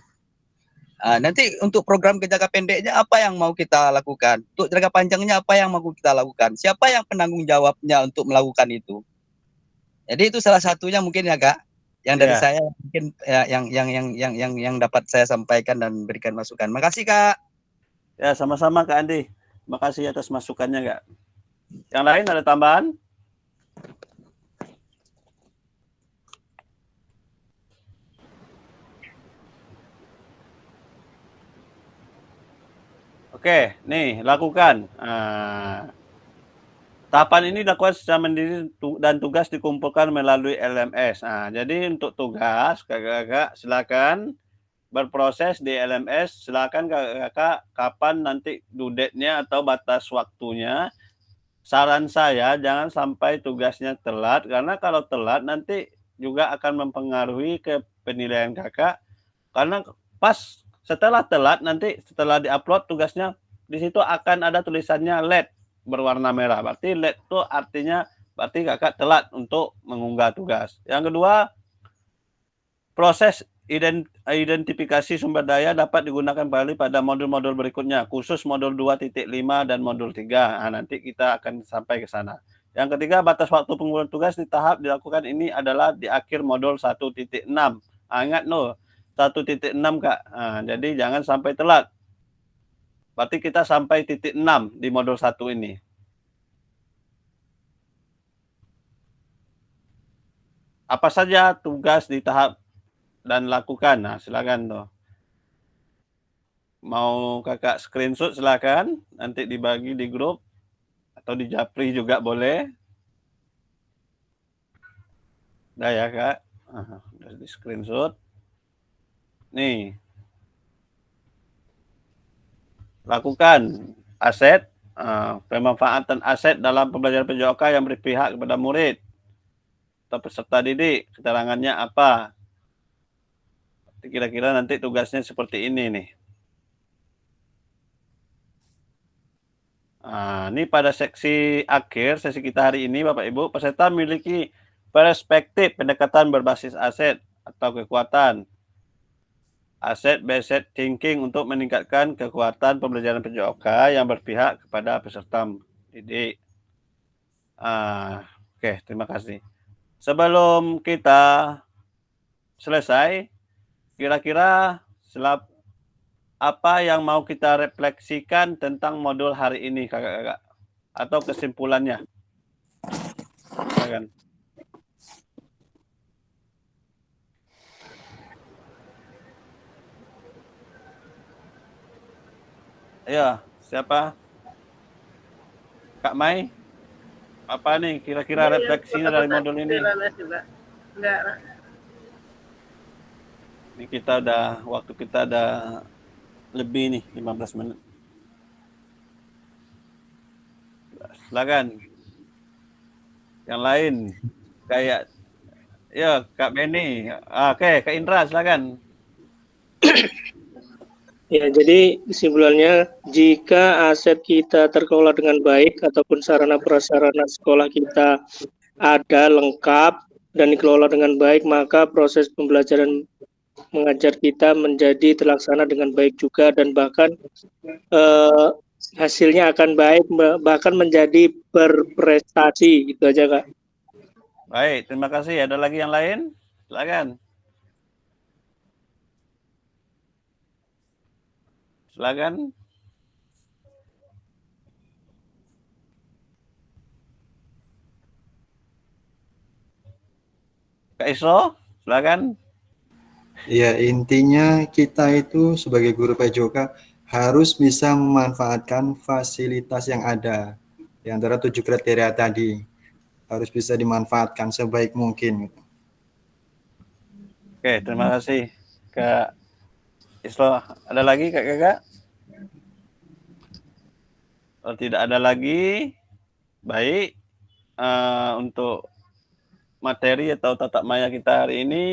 Nanti untuk program jangka pendeknya apa yang mau kita lakukan, untuk jangka panjangnya apa yang mau kita lakukan, siapa yang penanggung jawabnya untuk melakukan itu. Jadi itu salah satunya mungkin ya Kak. Yang dari Ya. saya mungkin yang dapat saya sampaikan dan berikan masukan. Makasih Kak. Ya, sama-sama Kak Andi. Makasih atas masukannya, Kak. Yang lain ada tambahan? Oke, nih lakukan. Tahapan ini dilakukan secara mandiri dan tugas dikumpulkan melalui LMS. Jadi untuk tugas, kakak-kakak silakan berproses di LMS. Silakan kakak kapan nanti due date-nya atau batas waktunya. Saran saya jangan sampai tugasnya telat, karena kalau telat nanti juga akan mempengaruhi ke penilaian kakak. Karena pas setelah telat nanti setelah diupload tugasnya di situ akan ada tulisannya late berwarna merah. Berarti late itu artinya berarti kakak telat untuk mengunggah tugas. Yang kedua, proses identifikasi sumber daya dapat digunakan kembali pada modul-modul berikutnya, khusus modul 2.5 dan modul 3. Nanti kita akan sampai ke sana. Yang ketiga, batas waktu pengumpulan tugas di tahap dilakukan ini adalah di akhir modul 1.6. Ingat 1.6 Kak. Jadi jangan sampai telat. Berarti kita sampai titik 6 di modul 1 ini. Apa saja tugas di tahap dan lakukan. Silakan tuh. Mau kakak screenshot silakan, nanti dibagi di grup atau di Japri juga boleh. Udah ya Kak, udah di screenshot. Nih, lakukan aset, pemanfaatan aset dalam pembelajaran PJOK yang berpihak kepada murid atau peserta didik. Keterangannya apa? Kira-kira nanti tugasnya seperti ini nih. Ini pada seksi akhir, sesi kita hari ini Bapak Ibu, peserta memiliki perspektif pendekatan berbasis aset atau kekuatan. Asset-based thinking untuk meningkatkan kekuatan pembelajaran PJOK yang berpihak kepada peserta didik. Oke, terima kasih. Sebelum kita selesai, kira-kira apa yang mau kita refleksikan tentang modul hari ini, kakak-kakak? Atau kesimpulannya? Silakan. Ayo, siapa? Kak Mai? Apa nih kira-kira refleksinya dari modul ini? Enggak. Ini kita waktu kita ada lebih nih, 15 menit. Silakan. Yang lain kayak ya Kak Beni. Oke, Kak Indra silakan. Ya, jadi kesimpulannya jika aset kita terkelola dengan baik ataupun sarana prasarana sekolah kita ada lengkap dan dikelola dengan baik, maka proses pembelajaran mengajar kita menjadi terlaksana dengan baik juga, dan bahkan hasilnya akan baik, bahkan menjadi berprestasi. Gitu aja Kak. Baik, terima kasih. Ada lagi yang lain? Silakan. Silakan. Kak Isro, silakan. Ya, intinya kita itu sebagai guru PJOK harus bisa memanfaatkan fasilitas yang ada. Di antara 7 kriteria tadi harus bisa dimanfaatkan sebaik mungkin. Oke, terima kasih Kak Isro. Ada lagi Kak-kakak? Kalau tidak ada lagi, baik. Untuk materi atau tatap maya kita hari ini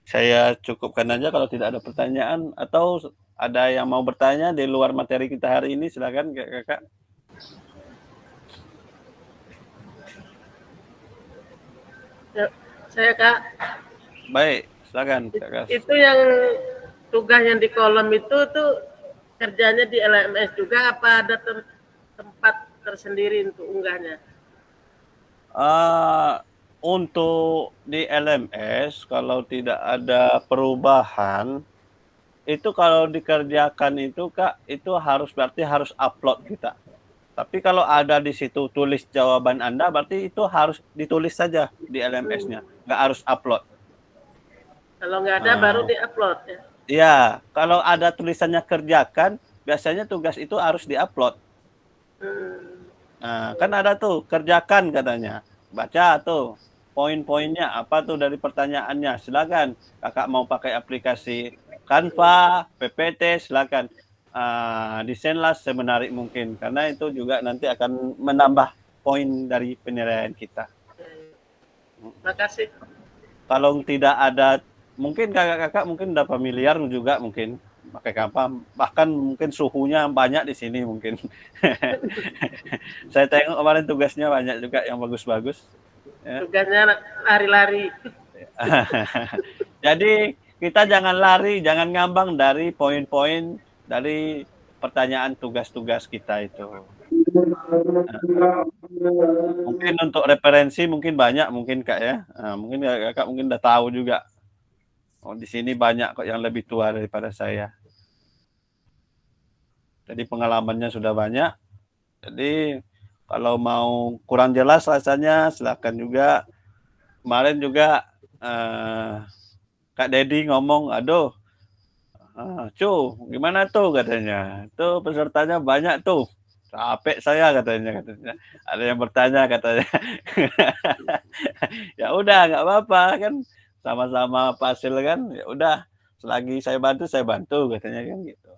saya cukupkan aja. Kalau tidak ada pertanyaan atau ada yang mau bertanya di luar materi kita hari ini, silakan Kakak. Saya Kak. Baik, silakan Kak. Itu yang tugas yang di kolom itu tuh kerjanya di LMS juga apa ada tempat tersendiri untuk unggahnya? untuk di LMS kalau tidak ada perubahan, itu kalau dikerjakan itu Kak, itu berarti harus upload kita. Tapi kalau ada di situ tulis jawaban Anda, berarti itu harus ditulis saja di LMS-nya, nggak harus upload. Kalau nggak ada baru di-upload ya. Iya, kalau ada tulisannya kerjakan, biasanya tugas itu harus di-upload. Nah, kan ada tuh kerjakan katanya. Baca tuh poin-poinnya apa tuh dari pertanyaannya. Silakan. Kakak mau pakai aplikasi Canva, PPT, silakan. Desainlah semenarik mungkin karena itu juga nanti akan menambah poin dari penilaian kita. Makasih. Kalau tidak ada, mungkin kakak-kakak mungkin udah familiar juga mungkin pakai Canva, bahkan mungkin suhunya banyak di sini mungkin. Saya tengok kemarin tugasnya banyak juga yang bagus-bagus. Ya. Tugasnya lari-lari. Jadi kita jangan lari, jangan ngambang dari poin-poin dari pertanyaan tugas-tugas kita itu. Mungkin untuk referensi mungkin banyak mungkin Kak ya. Mungkin kakak mungkin udah tahu juga. Oh, di sini banyak kok yang lebih tua daripada saya. Jadi pengalamannya sudah banyak. Jadi kalau mau kurang jelas rasanya silakan juga. Kemarin juga Kak Dedi ngomong, aduh, gimana tuh katanya. Tuh pesertanya banyak tuh. Capek saya katanya. Ada yang bertanya katanya. Ya udah nggak apa-apa kan. Sama-sama hasil kan, ya udah selagi saya bantu katanya kan gitu.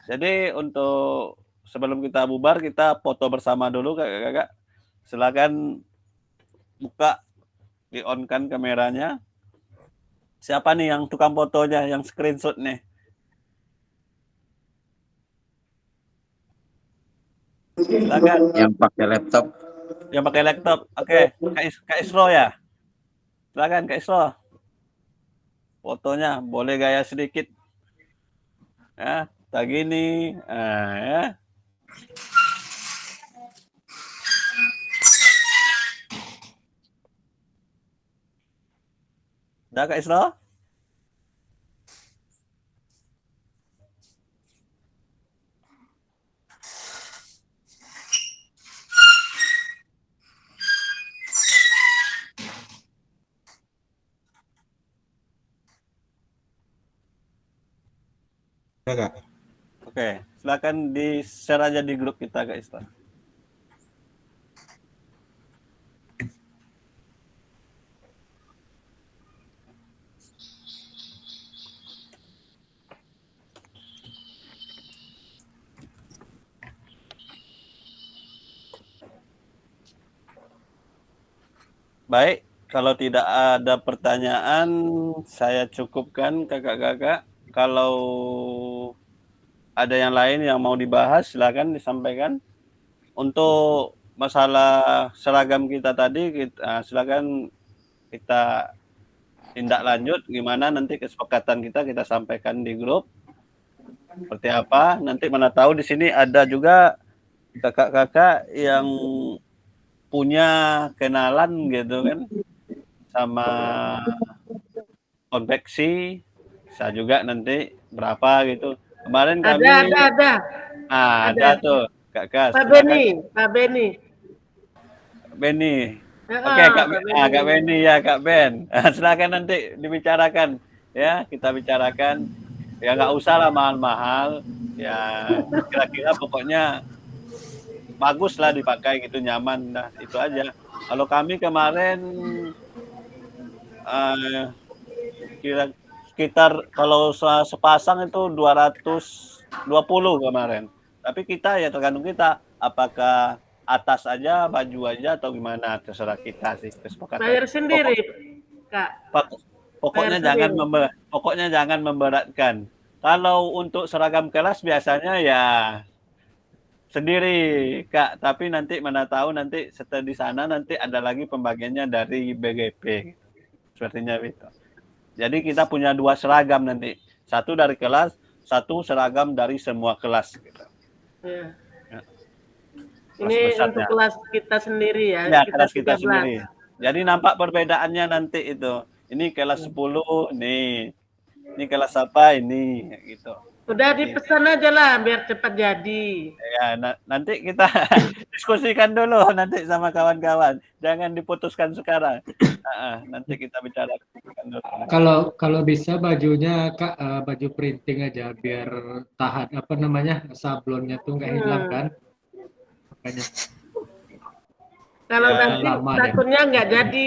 Jadi untuk sebelum kita bubar kita foto bersama dulu kakak-kakak. Silakan buka, di-on-kan kameranya. Siapa nih yang tukang fotonya, yang screenshot nih? Silakan. Yang pakai laptop. Yang pakai laptop. Oke, Kak Isro ya. Silakan Kak Isro. Fotonya boleh gaya sedikit. Ya, tak gini. Ya. Udah Kak Isro? Kak. Oke, silakan di-share aja di grup kita Kak Isra. Baik, kalau tidak ada pertanyaan, saya cukupkan kakak-kakak. Kalau ada yang lain yang mau dibahas, silakan disampaikan. Untuk masalah seragam kita tadi, silakan kita tindak lanjut. Gimana nanti kesepakatan kita sampaikan di grup. Seperti apa? Nanti mana tahu di sini ada juga kakak-kakak yang punya kenalan gitu kan sama konveksi. Bisa juga nanti berapa gitu. Kemarin kami Ada. ada tuh Kak Kas. Pak Beni. Oke, Kak Beni ya, Kak Ben. Silakan nanti dibicarakan ya, kita bicarakan. Ya nggak usah lah mahal-mahal. Ya kira-kira pokoknya bagus lah dipakai gitu, nyaman. Nah, itu aja. Kalau kami kemarin kira sekitar kalau sepasang itu 220 kemarin. Tapi kita ya tergantung kita apakah atas aja, baju aja atau gimana, terserah kita sih kesepakatan. Bayar sendiri, Kak. Pokoknya jangan memberatkan. Kalau untuk seragam kelas biasanya ya sendiri, Kak, tapi nanti mana tahu nanti setelah di sana nanti ada lagi pembagiannya dari BGP. Sepertinya itu. Jadi kita punya 2 seragam nanti. Satu dari kelas, satu seragam dari semua kelas gitu. Ya. Ya. Ini untuk kelas kita sendiri ya. Ya, kelas kita sendiri. Jadi nampak perbedaannya nanti itu. Ini kelas 10 nih. Ini kelas apa ini gitu. Udah dipesan aja lah biar cepat jadi. Ya, nanti kita diskusikan dulu nanti sama kawan-kawan. Jangan diputuskan sekarang. Nanti kita bicarakan dulu. Kalau bisa bajunya Kak, baju printing aja biar tahan apa namanya sablonnya tuh nggak hilang kan. Makanya Kalau Ya, nanti lama deh. takutnya nggak jadi